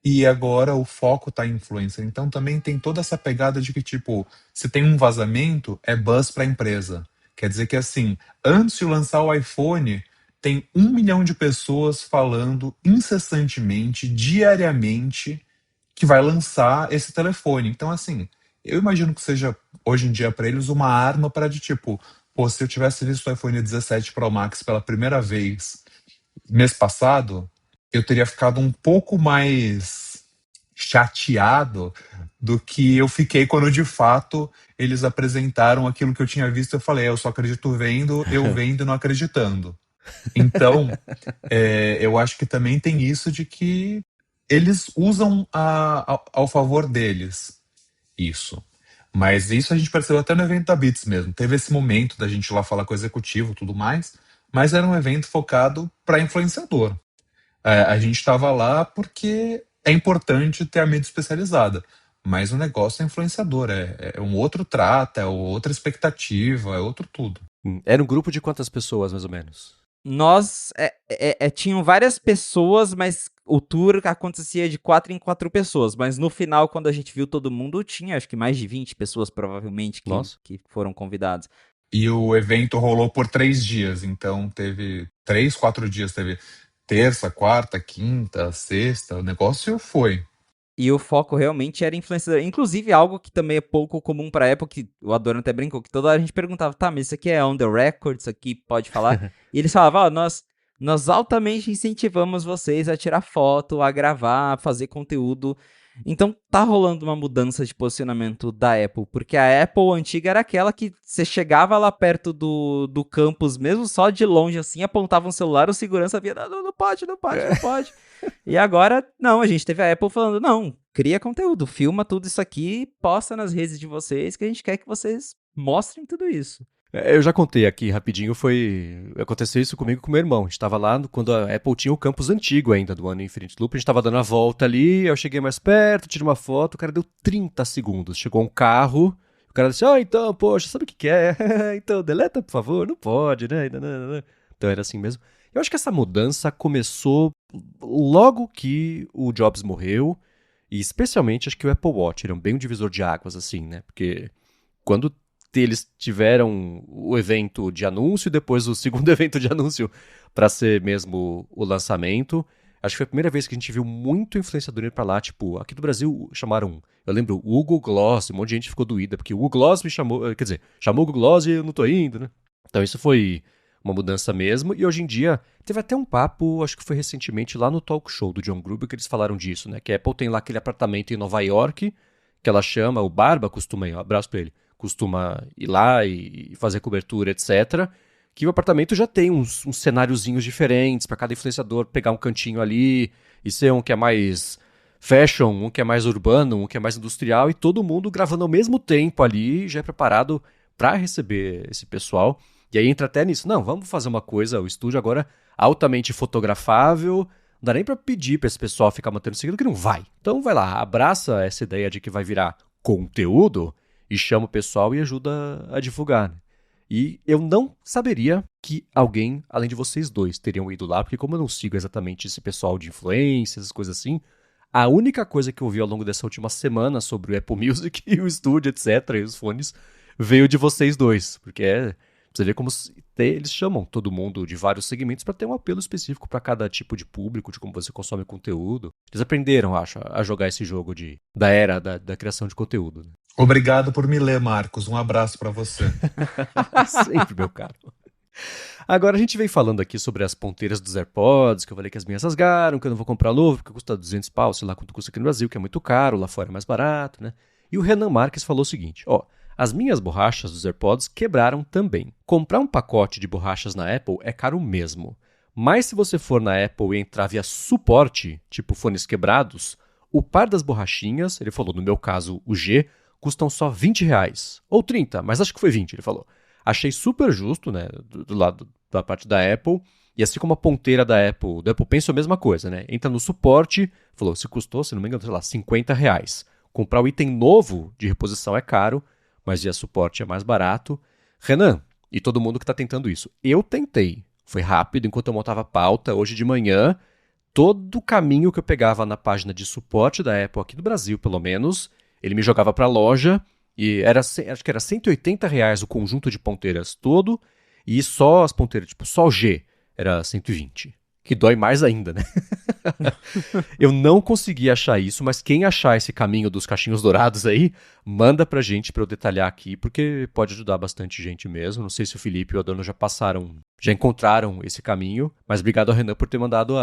e agora o foco tá em influencer. Então também tem toda essa pegada de que, tipo, se tem um vazamento, é buzz pra empresa. Quer dizer que, assim, antes de lançar o iPhone, tem 1 milhão de pessoas falando incessantemente, diariamente, que vai lançar esse telefone. Então, assim, eu imagino que seja, hoje em dia, pra eles, uma arma para de tipo, pô, se eu tivesse visto o iPhone 17 Pro Max pela primeira vez mês passado, eu teria ficado um pouco mais chateado do que eu fiquei quando de fato eles apresentaram aquilo que eu tinha visto. Eu falei, eu só acredito vendo, eu vendo não acreditando. Então, eu acho que também tem isso de que eles usam ao favor deles isso. Mas isso a gente percebeu até no evento da Beats mesmo. Teve esse momento da gente ir lá falar com o executivo e tudo mais, mas era um evento focado para influenciador. A gente estava lá porque é importante ter a mídia especializada. mas o negócio é influenciador, é um outro trato, é outra expectativa, é outro tudo. Era um grupo de quantas pessoas, mais ou menos? Nós tinham várias pessoas, mas o tour acontecia de 4 em 4 pessoas. Mas no final, quando a gente viu todo mundo, tinha acho que mais de 20 pessoas, provavelmente, Nossa. que foram convidadas. E o evento rolou por 3 dias, então teve 3, 4 dias, teve terça, quarta, quinta, sexta, o negócio foi. E o foco realmente era influenciador. Inclusive, algo que também é pouco comum pra época, que o Adorno até brincou, que toda hora a gente perguntava, tá, mas isso aqui é on the record, isso aqui pode falar? E eles falavam, ó, nós altamente incentivamos vocês a tirar foto, a gravar, a fazer conteúdo. Então tá rolando uma mudança de posicionamento da Apple, porque a Apple antiga era aquela que você chegava lá perto do campus, mesmo só de longe assim, apontava um celular, o segurança via, não pode, não pode, não pode. E agora, não, a gente teve a Apple falando, não, cria conteúdo, filma tudo isso aqui, posta nas redes de vocês, que a gente quer que vocês mostrem tudo isso. Eu já contei aqui rapidinho, aconteceu isso comigo e com meu irmão. A gente tava lá quando a Apple tinha o campus antigo ainda do ano Infinite Loop, a gente tava dando a volta ali, eu cheguei mais perto, tirei uma foto, o cara deu 30 segundos. Chegou um carro, o cara disse, então, poxa, sabe o que é? Então, deleta, por favor, não pode, né? Então era assim mesmo. Eu acho que essa mudança começou logo que o Jobs morreu, e especialmente acho que o Apple Watch era bem um divisor de águas, assim, né? Porque quando eles tiveram o evento de anúncio e depois o segundo evento de anúncio para ser mesmo o lançamento. Acho que foi a primeira vez que a gente viu muito influenciador indo pra lá, tipo, aqui do Brasil chamaram, eu lembro, o Hugo Gloss, um monte de gente ficou doída, porque o Hugo Gloss me chamou, quer dizer, chamou o Hugo Gloss e eu não tô indo, né? Então isso foi uma mudança mesmo, e hoje em dia, teve até um papo, acho que foi recentemente lá no talk show do John Gruber que eles falaram disso, né? Que a Apple tem lá aquele apartamento em Nova York, que ela chama, o Barba costuma ir, um abraço pra ele, costuma ir lá e fazer cobertura, etc. Que o apartamento já tem uns cenáriozinhos diferentes para cada influenciador pegar um cantinho ali e ser um que é mais fashion, um que é mais urbano, um que é mais industrial e todo mundo gravando ao mesmo tempo ali, já é preparado para receber esse pessoal. E aí entra até nisso, não, vamos fazer uma coisa, o estúdio agora altamente fotografável, não dá nem para pedir para esse pessoal ficar mantendo segredo que não vai. Então vai lá, abraça essa ideia de que vai virar conteúdo e chama o pessoal e ajuda a divulgar. Né? E eu não saberia que alguém, além de vocês dois, teriam ido lá, porque como eu não sigo exatamente esse pessoal de influência, essas coisas assim, a única coisa que eu vi ao longo dessa última semana sobre o Apple Music e o estúdio, etc., e os fones, veio de vocês dois, porque você vê como eles chamam todo mundo de vários segmentos para ter um apelo específico para cada tipo de público, de como você consome conteúdo. Eles aprenderam, acho, a jogar esse jogo da era da criação de conteúdo. Né? Obrigado por me ler, Marcos. Um abraço para você. Sempre, meu caro. Agora a gente vem falando aqui sobre as ponteiras dos AirPods, que eu falei que as minhas rasgaram, que eu não vou comprar novo, porque custa 200 pau, sei lá quanto custa aqui no Brasil, que é muito caro, lá fora é mais barato, né? E o Renan Marques falou o seguinte, as minhas borrachas dos AirPods quebraram também. Comprar um pacote de borrachas na Apple é caro mesmo. Mas se você for na Apple e entrar via suporte, tipo fones quebrados, o par das borrachinhas, ele falou no meu caso o G, custam só R$ 20. Ou 30, mas acho que foi 20, ele falou. Achei super justo, né, do lado da parte da Apple. E assim como a ponteira do Apple Pencil é a mesma coisa, né? Entra no suporte, falou, se custou, se não me engano, sei lá, R$ 50. Comprar o item novo de reposição é caro, mas via suporte é mais barato. Renan, e todo mundo que está tentando isso, eu tentei. Foi rápido, enquanto eu montava a pauta, hoje de manhã, todo o caminho que eu pegava na página de suporte da Apple, aqui do Brasil pelo menos, ele me jogava para a loja, e acho que era R$ 180 o conjunto de ponteiras todo, e só as ponteiras, tipo, só o G, era 120. Que dói mais ainda, né? Eu não consegui achar isso, mas quem achar esse caminho dos cachinhos dourados aí, manda pra gente pra eu detalhar aqui, porque pode ajudar bastante gente mesmo. Não sei se o Felipe e o Adorno já encontraram esse caminho, mas obrigado ao Renan por ter mandado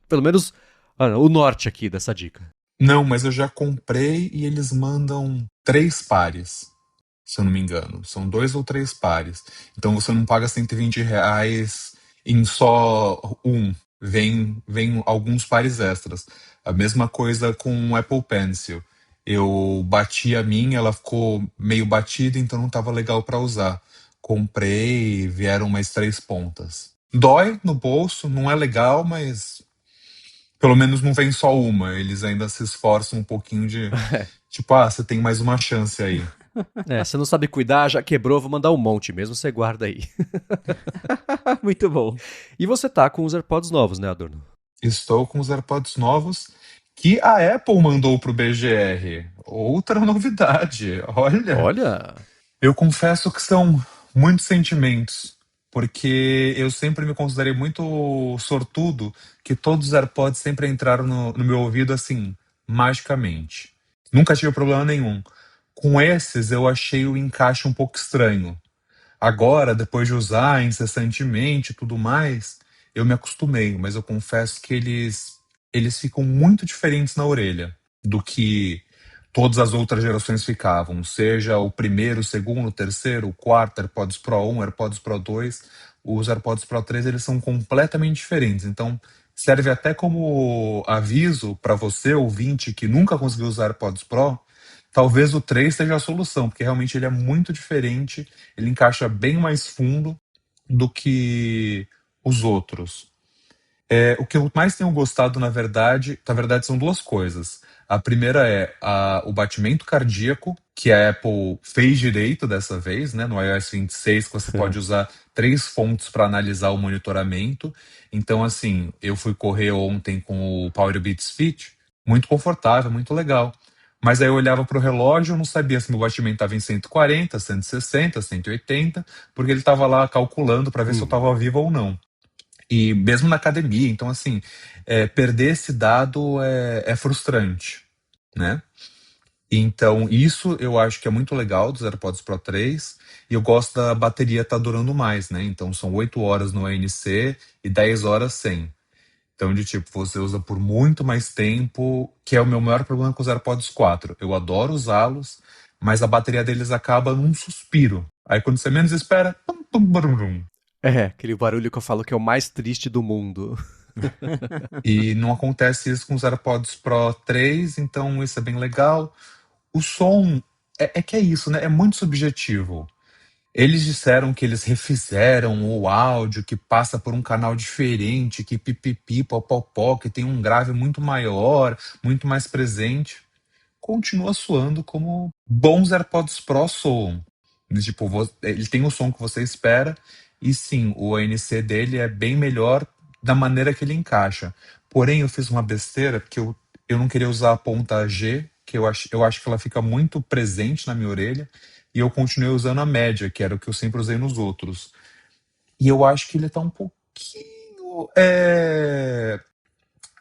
pelo menos o norte aqui dessa dica. Não, mas eu já comprei e eles mandam 3 pares, se eu não me engano. São 2 ou 3 pares. Então você não paga R$ 120 em só um. Vem alguns pares extras. A mesma coisa com o Apple Pencil. Eu bati a minha, ela ficou meio batida, então não estava legal para usar. Comprei, vieram mais 3 pontas. Dói no bolso, não é legal, mas pelo menos não vem só uma. Eles ainda se esforçam um pouquinho Tipo, ah, você tem mais uma chance aí. É, você não sabe cuidar, já quebrou, vou mandar um monte mesmo, você guarda aí. Muito bom. E você tá com os AirPods novos, né, Adorno? Estou com os AirPods novos que a Apple mandou pro BGR. Outra novidade. Olha, Olha. eu confesso que são muitos sentimentos, porque eu sempre me considerei muito sortudo que todos os AirPods sempre entraram no meu ouvido assim, magicamente. Nunca tive problema nenhum. Com esses, eu achei o encaixe um pouco estranho. Agora, depois de usar incessantemente e tudo mais, eu me acostumei, mas eu confesso que eles ficam muito diferentes na orelha do que todas as outras gerações ficavam, seja o primeiro, o segundo, o terceiro, o quarto, AirPods Pro 1, AirPods Pro 2, os AirPods Pro 3, eles são completamente diferentes. Então, serve até como aviso para você, ouvinte, que nunca conseguiu usar AirPods Pro, talvez o 3 seja a solução, porque realmente ele é muito diferente, ele encaixa bem mais fundo do que os outros. O que eu mais tenho gostado, na verdade, são duas coisas. A primeira é o batimento cardíaco, que a Apple fez direito dessa vez, né? No iOS 26, que você pode usar três fontes para analisar o monitoramento. Então, assim, eu fui correr ontem com o Powerbeats Fit, muito confortável, muito legal. Mas aí eu olhava para o relógio, eu não sabia se meu batimento estava em 140, 160, 180, porque ele estava lá calculando para ver se eu estava vivo ou não. E mesmo na academia, então assim, perder esse dado é frustrante, né? Então isso eu acho que é muito legal dos AirPods Pro 3 e eu gosto da bateria estar durando mais, né? Então são 8 horas no ANC e 10 horas sem. Então de tipo, você usa por muito mais tempo, que é o meu maior problema com os AirPods 4. Eu adoro usá-los, mas a bateria deles acaba num suspiro. Aí quando você menos espera, pum, pum, brum, brum. É, aquele barulho que eu falo que é o mais triste do mundo. E não acontece isso com os AirPods Pro 3, então isso é bem legal. O som é que é isso, né? É muito subjetivo. Eles disseram que eles refizeram o áudio, que passa por um canal diferente, que pipipi, popopó, que tem um grave muito maior, muito mais presente. Continua soando como bons AirPods Pro soam. Tipo, ele tem o som que você espera, e sim, o ANC dele é bem melhor da maneira que ele encaixa. Porém, eu fiz uma besteira, porque eu não queria usar a ponta G, que eu acho que ela fica muito presente na minha orelha, e eu continuei usando a média, que era o que eu sempre usei nos outros. E eu acho que ele tá um pouquinho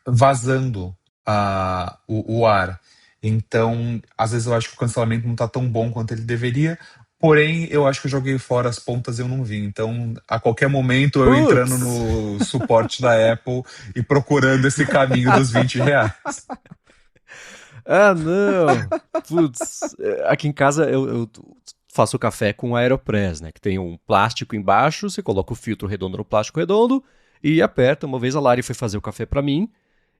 vazando o ar. Então, às vezes eu acho que o cancelamento não tá tão bom quanto ele deveria. Porém, eu acho que eu joguei fora as pontas e eu não vi. Então, a qualquer momento, eu entrando Putz! no suporte da Apple e procurando esse caminho dos R$ 20. Ah, não! Putz, aqui em casa eu faço café com Aeropress, né? Que tem um plástico embaixo, você coloca o filtro redondo no plástico redondo e aperta. Uma vez a Lari foi fazer o café pra mim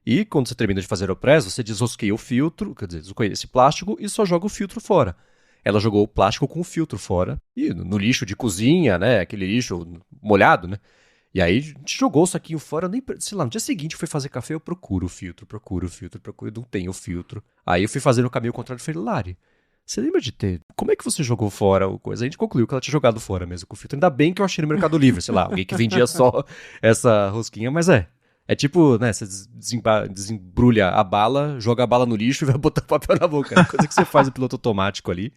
e quando você termina de fazer Aeropress, você desrosqueia o filtro, quer dizer, desrosqueia esse plástico e só joga o filtro fora. Ela jogou o plástico com o filtro fora e no lixo de cozinha, né? Aquele lixo molhado, né? E aí a gente jogou o saquinho fora, eu nem, sei lá, no dia seguinte eu fui fazer café, eu procuro o filtro, procuro, não tem o filtro. Aí eu fui fazer no caminho contrário e falei, Lari, você lembra de ter, como é que você jogou fora o coisa? A gente concluiu que ela tinha jogado fora mesmo com o filtro, ainda bem que eu achei no Mercado Livre, sei lá, alguém que vendia só essa rosquinha, mas é tipo, né, você desembrulha a bala, joga a bala no lixo e vai botar papel na boca, é coisa que você faz no piloto automático ali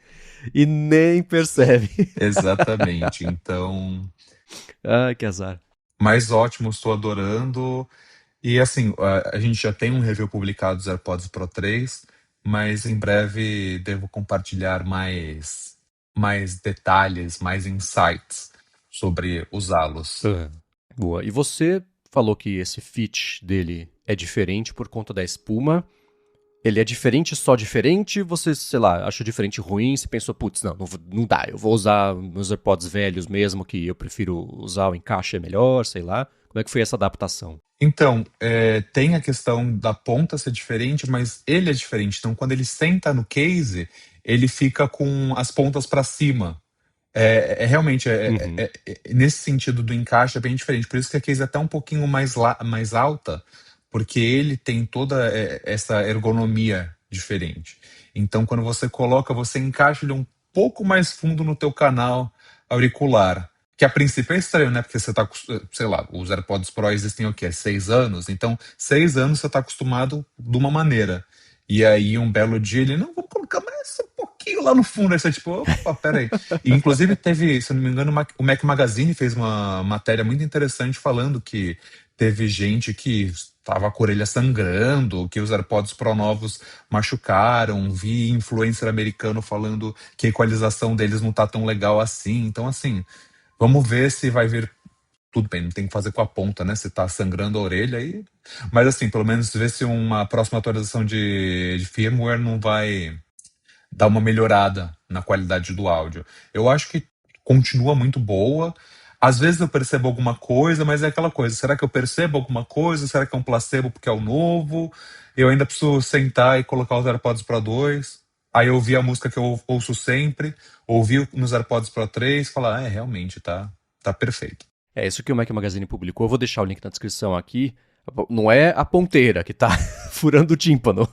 e nem percebe. Exatamente. Então, Ai, que azar. mais ótimo, estou adorando. E assim, a gente já tem um review publicado dos AirPods Pro 3, mas em breve devo compartilhar mais detalhes, mais insights sobre usá-los. Ah, boa. E você falou que esse fit dele é diferente por conta da espuma. Ele é diferente, só diferente? Você, sei lá, achou diferente ruim? Você pensou, putz, não dá, eu vou usar meus AirPods velhos mesmo, que eu prefiro usar o encaixe é melhor, sei lá. Como é que foi essa adaptação? Então, tem a questão da ponta ser diferente, mas ele é diferente. Então, quando ele senta no case, ele fica com as pontas para cima. Realmente, Uhum. nesse sentido do encaixe é bem diferente. Por isso que a case é até um pouquinho mais alta, porque ele tem toda essa ergonomia diferente. Então, quando você coloca, você encaixa ele um pouco mais fundo no teu canal auricular. Que a princípio é estranho, né? Porque você tá, sei lá, os AirPods Pro existem o quê? 6 anos? Então, 6 anos você tá acostumado de uma maneira. E aí, um belo dia, ele, não, vou colocar mais um pouquinho lá no fundo. Aí você, tipo, opa, peraí. E, inclusive, teve, se eu não me engano, o Mac Magazine fez uma matéria muito interessante falando que teve gente que estava com a orelha sangrando, que os AirPods Pro novos machucaram. Vi influencer americano falando que a equalização deles não tá tão legal assim. Então, assim, vamos ver se vai vir. Tudo bem, não tem que fazer com a ponta, né? Se tá sangrando a orelha aí. Mas assim, pelo menos ver se uma próxima atualização de firmware não vai dar uma melhorada na qualidade do áudio. Eu acho que continua muito boa. Às vezes eu percebo alguma coisa, mas é aquela coisa. Será que eu percebo alguma coisa? Será que é um placebo porque é o novo? Eu ainda preciso sentar e colocar os AirPods Pro 2. Aí eu ouvir a música que eu ouço sempre, ouvir nos AirPods Pro 3 e falar, realmente, tá perfeito. É isso que o Mac Magazine publicou. Eu vou deixar o link na descrição aqui. Não é a ponteira que tá furando o tímpano,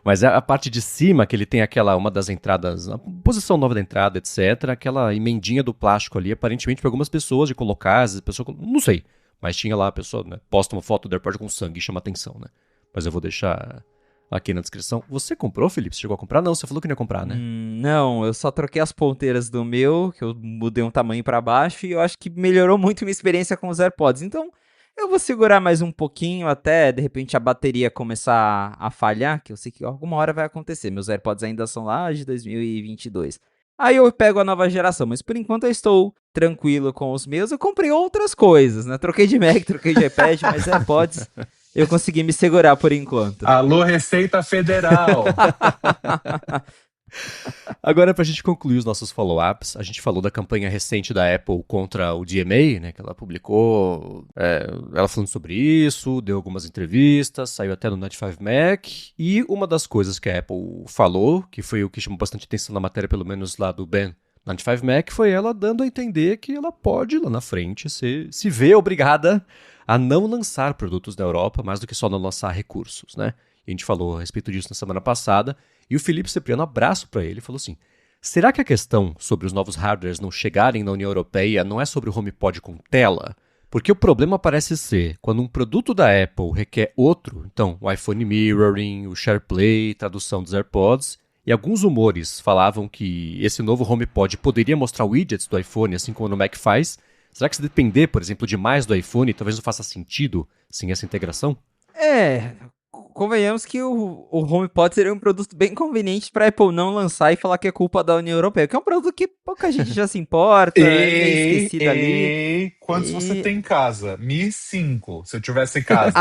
mas é a parte de cima que ele tem uma das entradas, a posição nova da entrada, etc. Aquela emendinha do plástico ali, aparentemente para algumas pessoas de colocar, as pessoas, não sei, mas tinha lá a pessoa, né, posta uma foto do AirPod com sangue e chama atenção, né? Mas eu vou deixar aqui na descrição. Você comprou, Felipe? Você chegou a comprar? Não, você falou que não ia comprar, né? Não, eu só troquei as ponteiras do meu, que eu mudei um tamanho pra baixo, e eu acho que melhorou muito minha experiência com os AirPods. Então, eu vou segurar mais um pouquinho até, de repente, a bateria começar a falhar, que eu sei que alguma hora vai acontecer. Meus AirPods ainda são lá de 2022. Aí eu pego a nova geração, mas por enquanto eu estou tranquilo com os meus. Eu comprei outras coisas, né? Troquei de Mac, troquei de iPad, mas AirPods eu consegui me segurar por enquanto. Alô, Receita Federal! Agora, pra gente concluir os nossos follow-ups, a gente falou da campanha recente da Apple contra o DMA, né, que ela publicou, ela falando sobre isso, deu algumas entrevistas, saiu até no 95Mac, e uma das coisas que a Apple falou, que foi o que chamou bastante atenção na matéria, pelo menos lá do Ben 95Mac, foi ela dando a entender que ela pode, lá na frente, se ver obrigada a não lançar produtos da Europa, mais do que só não lançar recursos, né? E a gente falou a respeito disso na semana passada, e o Felipe Cipriano, abraço para ele, falou assim, será que a questão sobre os novos hardwares não chegarem na União Europeia não é sobre o HomePod com tela? Porque o problema parece ser, quando um produto da Apple requer outro, então o iPhone Mirroring, o SharePlay, tradução dos AirPods, e alguns rumores falavam que esse novo HomePod poderia mostrar widgets do iPhone, assim como no Mac faz. Será que se depender, por exemplo, demais do iPhone, talvez não faça sentido sem essa integração? Convenhamos que o HomePod seria um produto bem conveniente para a Apple não lançar e falar que é culpa da União Europeia, que é um produto que pouca gente já se importa, é meio esquecido ali. Quantos você tem em casa? 1.005, se eu tivesse em casa.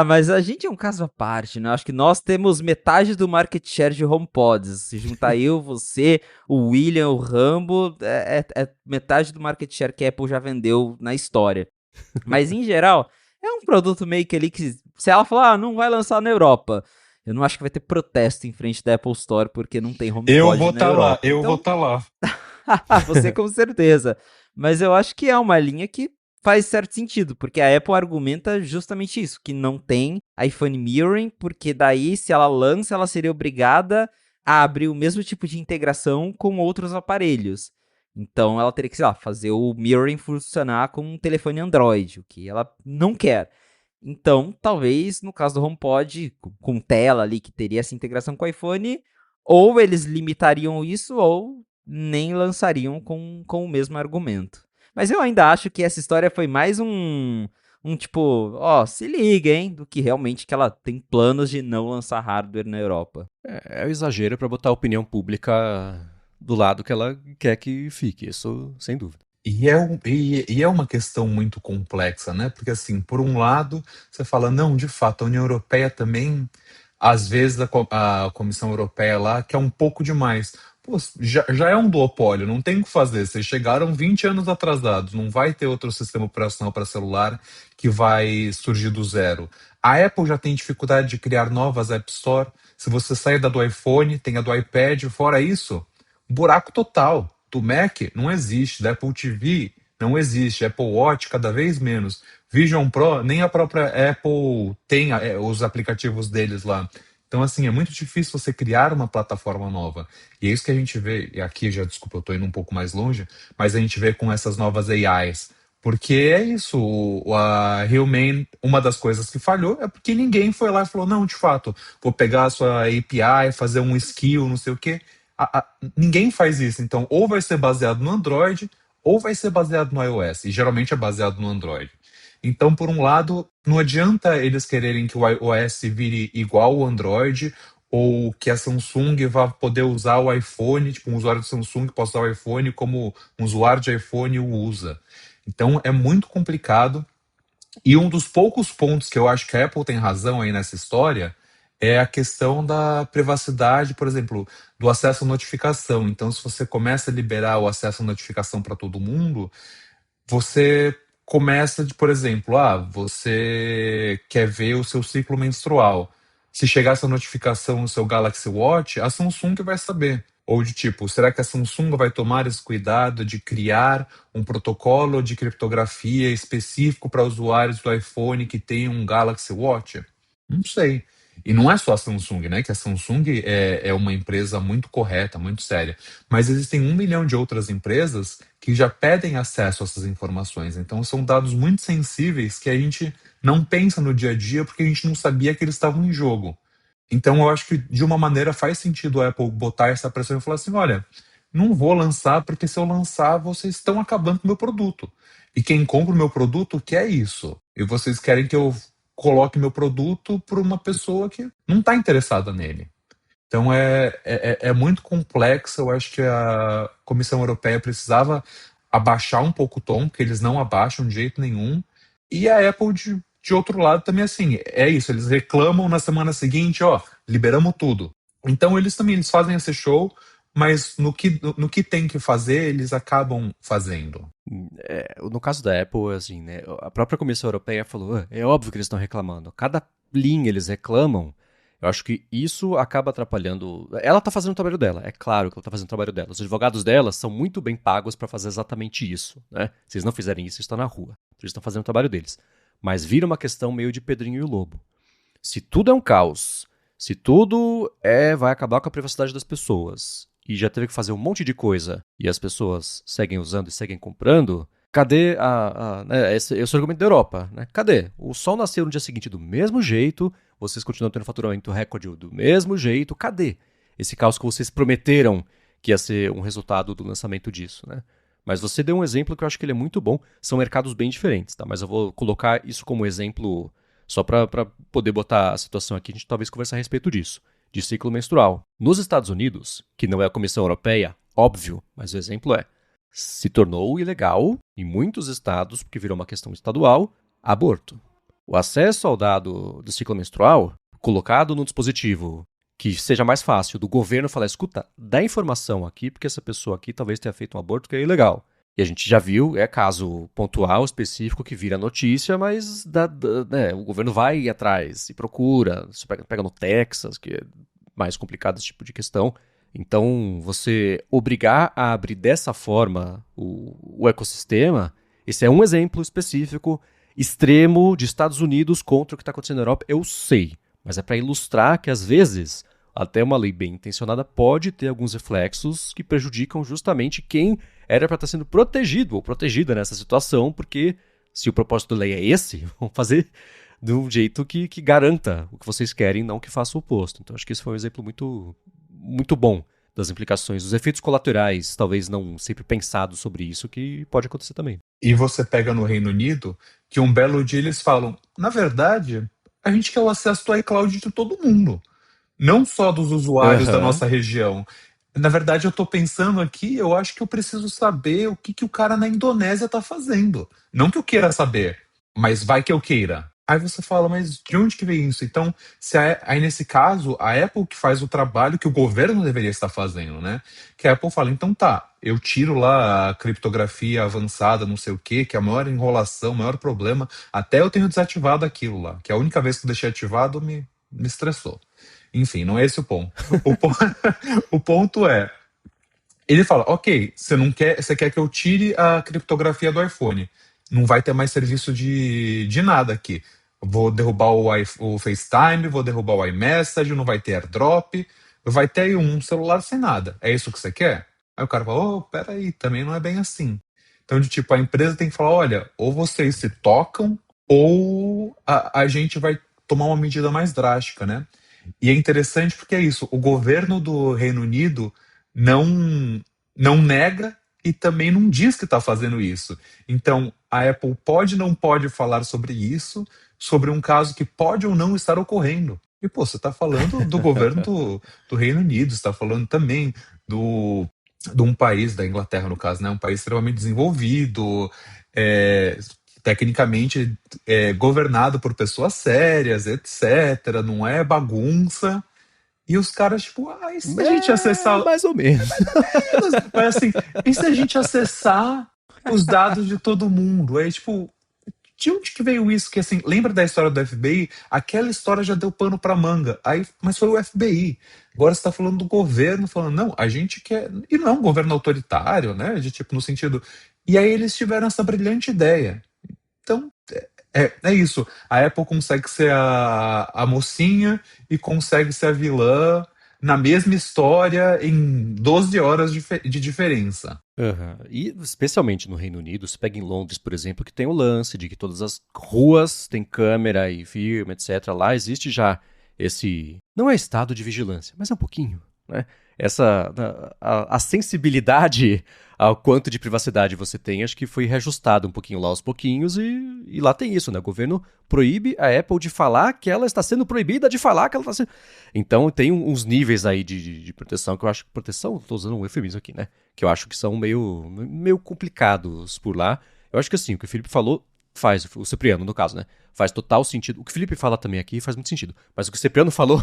Mas a gente é um caso à parte, né? Acho que nós temos metade do market share de HomePods. Se juntar eu, você, o William, o Rambo, é metade do market share que a Apple já vendeu na história. Mas, em geral, é um produto meio que ali que, se ela falar, não vai lançar na Europa, eu não acho que vai ter protesto em frente da Apple Store porque não tem HomePod eu vou na Europa. Eu vou estar lá. Você com certeza. Mas eu acho que é uma linha que faz certo sentido, porque a Apple argumenta justamente isso, que não tem iPhone Mirroring, porque daí, se ela lança, ela seria obrigada a abrir o mesmo tipo de integração com outros aparelhos. Então, ela teria que, sei lá, fazer o Mirroring funcionar com um telefone Android, o que ela não quer. Então, talvez, no caso do HomePod, com tela ali, que teria essa integração com o iPhone, ou eles limitariam isso, ou nem lançariam com o mesmo argumento. Mas eu ainda acho que essa história foi mais um tipo, se liga, hein, do que realmente que ela tem planos de não lançar hardware na Europa. É o exagero para botar a opinião pública do lado que ela quer que fique, isso sem dúvida. E é uma questão muito complexa, né? Porque, assim, por um lado, você fala, não, de fato, a União Europeia também, às vezes, a Comissão Europeia lá quer um pouco demais. Pô, já é um duopólio, não tem o que fazer. Vocês chegaram 20 anos atrasados, não vai ter outro sistema operacional para celular que vai surgir do zero. A Apple já tem dificuldade de criar novas App Store. Se você sair da do iPhone, tem a do iPad, fora isso, buraco total. Do Mac não existe, da Apple TV não existe. Apple Watch, cada vez menos. Vision Pro, nem a própria Apple tem os aplicativos deles lá. Então, assim, é muito difícil você criar uma plataforma nova. E é isso que a gente vê, e aqui já, desculpa, eu tô indo um pouco mais longe, mas a gente vê com essas novas AIs. Porque é isso, a Humane, uma das coisas que falhou é porque ninguém foi lá e falou, não, de fato, vou pegar a sua API, fazer um skill, não sei o quê. Ninguém faz isso, então ou vai ser baseado no Android, ou vai ser baseado no iOS, e geralmente é baseado no Android. Então, por um lado, não adianta eles quererem que o iOS vire igual ao Android, ou que a Samsung vá poder usar o iPhone, tipo, um usuário de Samsung possa usar o iPhone como um usuário de iPhone o usa. Então, é muito complicado. E um dos poucos pontos que eu acho que a Apple tem razão aí nessa história é a questão da privacidade, por exemplo, do acesso à notificação. Então, se você começa a liberar o acesso à notificação para todo mundo, você começa de, por exemplo, você quer ver o seu ciclo menstrual. Se chegar essa notificação no seu Galaxy Watch, a Samsung vai saber. Ou de tipo, será que a Samsung vai tomar esse cuidado de criar um protocolo de criptografia específico para usuários do iPhone que tem um Galaxy Watch? Não sei. E não é só a Samsung, né? Que a Samsung é uma empresa muito correta, muito séria. Mas existem 1 milhão de outras empresas que já pedem acesso a essas informações. Então são dados muito sensíveis que a gente não pensa no dia a dia porque a gente não sabia que eles estavam em jogo. Então eu acho que de uma maneira faz sentido a Apple botar essa pressão e falar assim, olha, não vou lançar porque se eu lançar vocês estão acabando com o meu produto. E quem compra o meu produto quer isso. E vocês querem que eu coloque meu produto para uma pessoa que não está interessada nele. Então é muito complexo. Eu acho que a Comissão Europeia precisava abaixar um pouco o tom, porque eles não abaixam de jeito nenhum. E a Apple, de outro lado, também assim, é isso. Eles reclamam na semana seguinte, ó, liberamos tudo. Então eles fazem esse show, mas no que tem que fazer, eles acabam fazendo. No caso da Apple, assim, né, a própria Comissão Europeia falou, é óbvio que eles estão reclamando. Cada linha eles reclamam, eu acho que isso acaba atrapalhando. Ela tá fazendo o trabalho dela, é claro que ela tá fazendo o trabalho dela. Os advogados dela são muito bem pagos para fazer exatamente isso, né? Se eles não fizerem isso, estão na rua. Eles estão fazendo o trabalho deles. Mas vira uma questão meio de Pedrinho e o Lobo. Se tudo é um caos, se tudo vai acabar com a privacidade das pessoas, e já teve que fazer um monte de coisa, e as pessoas seguem usando e seguem comprando, cadê né, esse argumento da Europa? Né? Cadê? O sol nasceu no dia seguinte do mesmo jeito, vocês continuam tendo faturamento recorde do mesmo jeito, cadê esse caos que vocês prometeram que ia ser um resultado do lançamento disso, né? Mas você deu um exemplo que eu acho que ele é muito bom, são mercados bem diferentes, tá? Mas eu vou colocar isso como exemplo só para poder botar a situação aqui, a gente talvez conversar a respeito disso, de ciclo menstrual. Nos Estados Unidos, que não é a Comissão Europeia, óbvio, mas o exemplo se tornou ilegal em muitos estados, porque virou uma questão estadual, aborto. O acesso ao dado do ciclo menstrual, colocado no dispositivo, que seja mais fácil do governo falar, escuta, dá informação aqui, porque essa pessoa aqui talvez tenha feito um aborto que é ilegal. E a gente já viu, é caso pontual, específico, que vira notícia, mas né, o governo vai atrás e procura. Você pega no Texas, que é mais complicado esse tipo de questão. Então, você obrigar a abrir dessa forma o ecossistema, esse é um exemplo específico, extremo, de Estados Unidos contra o que está acontecendo na Europa, eu sei. Mas é para ilustrar que, às vezes, até uma lei bem intencionada pode ter alguns reflexos que prejudicam justamente quem era para estar sendo protegido ou protegida nessa situação, porque se o propósito da lei é esse, vamos fazer de um jeito que garanta o que vocês querem, não que faça o oposto. Então acho que esse foi um exemplo muito, muito bom das implicações, dos efeitos colaterais, talvez não sempre pensados sobre isso, que pode acontecer também. E você pega no Reino Unido, que um belo dia eles falam, na verdade, a gente quer o acesso do iCloud de todo mundo, não só dos usuários da Aham. nossa região. Na verdade, eu tô pensando aqui, eu acho que eu preciso saber o que o cara na Indonésia tá fazendo. Não que eu queira saber, mas vai que eu queira. Aí você fala, mas de onde que vem isso? Então, aí nesse caso, a Apple que faz o trabalho que o governo deveria estar fazendo, né? Que a Apple fala, então tá, eu tiro lá a criptografia avançada, não sei o quê, que é a maior enrolação, o maior problema, até eu tenho desativado aquilo lá, que a única vez que eu deixei ativado me estressou. Enfim, não é esse o ponto. O ponto é, Ele fala, ok, você quer que eu tire a criptografia do iPhone. Não vai ter mais serviço de nada aqui. Vou derrubar o FaceTime, vou derrubar o iMessage, não vai ter AirDrop, vai ter aí um celular sem nada. É isso que você quer? Aí o cara fala, oh, peraí, também não é bem assim. Então, de tipo, a empresa tem que falar, olha, ou vocês se tocam, ou a gente vai tomar uma medida mais drástica, né? E é interessante porque é isso, o governo do Reino Unido não, não nega e também não diz que está fazendo isso. Então, a Apple pode ou não pode falar sobre isso, sobre um caso que pode ou não estar ocorrendo. E, pô, você está falando do governo do Reino Unido, você está falando também de um país, da Inglaterra, no caso, né? Um país extremamente desenvolvido, é, tecnicamente governado por pessoas sérias, etc. Não é bagunça. E os caras, tipo, e se a gente acessar. Mais ou menos. Mas assim, e se a gente acessar os dados de todo mundo? Aí, tipo, de onde que veio isso? Que assim, lembra da história do FBI? Aquela história já deu pano pra manga. Aí, mas foi o FBI. Agora você tá falando do governo, falando, não, a gente quer. E não é um governo autoritário, né? De tipo, no sentido. E aí eles tiveram essa brilhante ideia. Então, é isso. A Apple consegue ser a mocinha e consegue ser a vilã na mesma história em 12 horas de diferença. Uhum. E especialmente no Reino Unido, se pega em Londres, por exemplo, que tem o lance de que todas as ruas têm câmera e filme, etc. Lá existe já esse... Não é estado de vigilância, mas é um pouquinho, né? Essa... A sensibilidade ao quanto de privacidade você tem, acho que foi reajustado um pouquinho lá aos pouquinhos e lá tem isso, né? O governo proíbe a Apple de falar que ela está sendo proibida de falar que ela está sendo... Então tem uns níveis aí de proteção que eu acho que... Proteção? Estou usando um eufemismo aqui, né? Que eu acho que são meio complicados por lá. Eu acho que assim, o que o Felipe falou faz, o Cipriano no caso, né? Faz total sentido. O que o Felipe fala também aqui faz muito sentido. Mas o que o Cipriano falou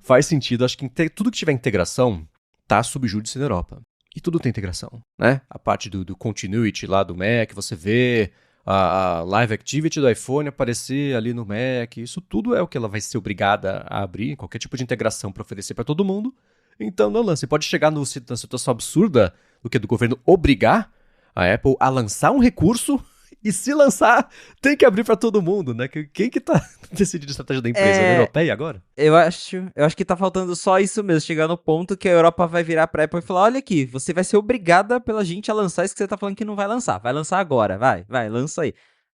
faz sentido. Acho que tudo que tiver integração tá sob júdice na Europa. E tudo tem integração, né? A parte do continuity lá do Mac, você vê a Live Activity do iPhone aparecer ali no Mac. Isso tudo é o que ela vai ser obrigada a abrir, qualquer tipo de integração para oferecer para todo mundo. Então, não lance. Pode chegar na situação absurda do que do governo obrigar a Apple a lançar um recurso e se lançar, tem que abrir para todo mundo, né? Quem que tá decidindo a estratégia da empresa? A União Europeia agora? Eu acho que tá faltando só isso mesmo, chegar no ponto que a Europa vai virar pra Apple e falar, olha aqui, você vai ser obrigada pela gente a lançar isso que você tá falando que não vai lançar agora, vai, lança aí.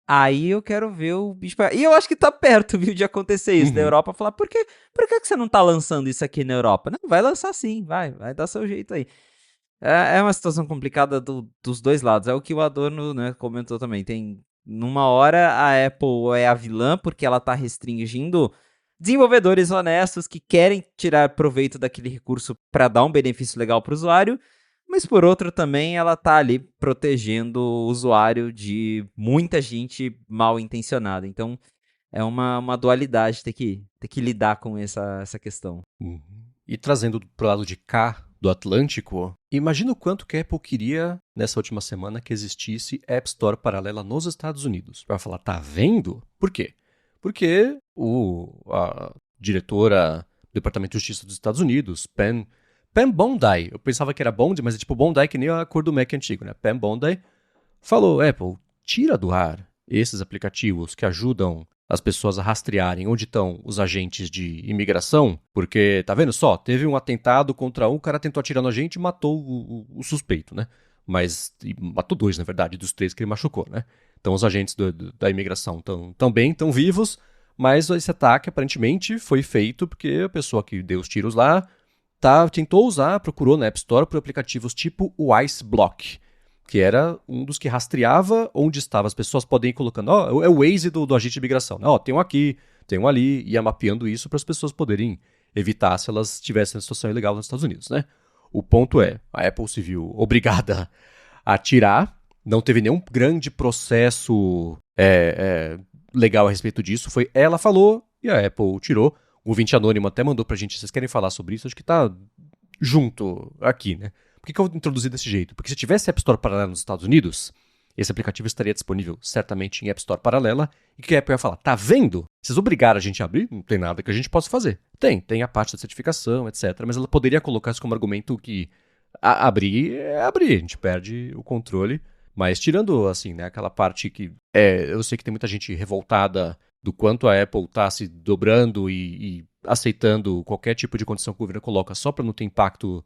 Aí eu quero ver o bicho pegar. E eu acho que tá perto, viu, de acontecer isso, da Europa falar, por que você não tá lançando isso aqui na Europa? Não, vai lançar sim, vai dar seu jeito aí. É uma situação complicada dos dois lados. É o que o Adorno, né, comentou também. Tem, numa hora, a Apple é a vilã porque ela tá restringindo desenvolvedores honestos que querem tirar proveito daquele recurso para dar um benefício legal para o usuário, mas por outro também ela tá ali protegendo o usuário de muita gente mal intencionada. Então é uma dualidade ter que lidar com essa questão. Uhum. E trazendo pro lado de cá do Atlântico, imagina o quanto que a Apple queria, nessa última semana, que existisse App Store paralela nos Estados Unidos. Para falar, tá vendo? Por quê? Porque a diretora do Departamento de Justiça dos Estados Unidos, Pam Bondi, eu pensava que era Bond, mas é tipo Bondi que nem a cor do Mac antigo, né? Pam Bondi falou, Apple, tira do ar esses aplicativos que ajudam as pessoas a rastrearem onde estão os agentes de imigração, porque, tá vendo só, teve um atentado contra o cara tentou atirar na gente e matou o suspeito, né? Mas, matou 2, na verdade, dos 3 que ele machucou, né? Então os agentes da imigração estão bem, estão vivos, mas esse ataque aparentemente foi feito porque a pessoa que deu os tiros lá tentou usar, procurou na App Store por aplicativos tipo o Ice Block, que era um dos que rastreava onde estavam as pessoas, podem ir colocando, é o Waze do agente de imigração, tem um aqui, tem um ali, ia mapeando isso para as pessoas poderem evitar se elas estivessem em situação ilegal nos Estados Unidos, né? O ponto é, a Apple se viu obrigada a tirar, não teve nenhum grande processo legal a respeito disso, foi ela falou e a Apple tirou. O ouvinte anônimo até mandou pra gente, vocês querem falar sobre isso? Acho que tá junto aqui, né? Por que eu introduzi desse jeito? Porque se tivesse App Store paralela nos Estados Unidos, esse aplicativo estaria disponível certamente em App Store paralela, e que a Apple ia falar, tá vendo? Vocês obrigaram a gente a abrir? Não tem nada que a gente possa fazer. Tem a parte da certificação, etc. Mas ela poderia colocar isso como argumento que Abrir é abrir, a gente perde o controle. Mas tirando, assim, né, aquela parte que eu sei que tem muita gente revoltada do quanto a Apple tá se dobrando e aceitando qualquer tipo de condição que o governo coloca só para não ter impacto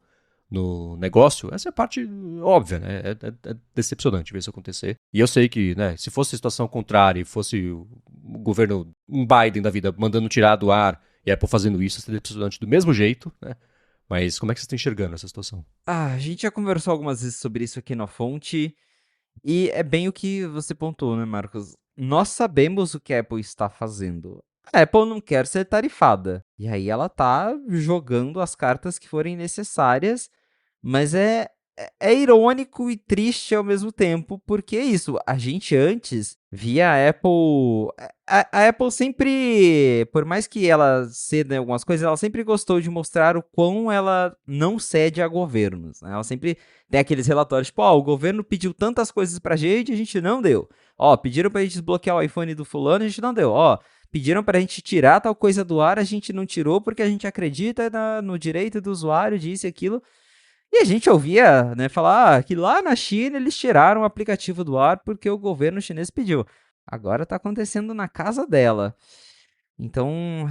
no negócio, essa é a parte óbvia, né? É decepcionante ver isso acontecer. E eu sei que, né, se fosse a situação contrária, fosse o governo, um Biden da vida, mandando tirar do ar e a Apple fazendo isso, seria decepcionante do mesmo jeito, né? Mas como é que vocês estão enxergando essa situação? A gente já conversou algumas vezes sobre isso aqui na fonte, e é bem o que você pontuou, né, Marcos? Nós sabemos o que a Apple está fazendo. A Apple não quer ser tarifada. E aí ela tá jogando as cartas que forem necessárias, mas é irônico e triste ao mesmo tempo, porque é isso, a gente antes via a Apple. A Apple sempre, por mais que ela ceda em algumas coisas, ela sempre gostou de mostrar o quão ela não cede a governos. Né? Ela sempre tem aqueles relatórios, tipo, ó, o governo pediu tantas coisas pra gente, a gente não deu. Ó, pediram pra gente desbloquear o iPhone do fulano, a gente não deu. Ó, pediram pra gente tirar tal coisa do ar, a gente não tirou porque a gente acredita no direito do usuário, disso e aquilo. E a gente ouvia, né, falar que lá na China eles tiraram o aplicativo do ar porque o governo chinês pediu. Agora está acontecendo na casa dela. Então,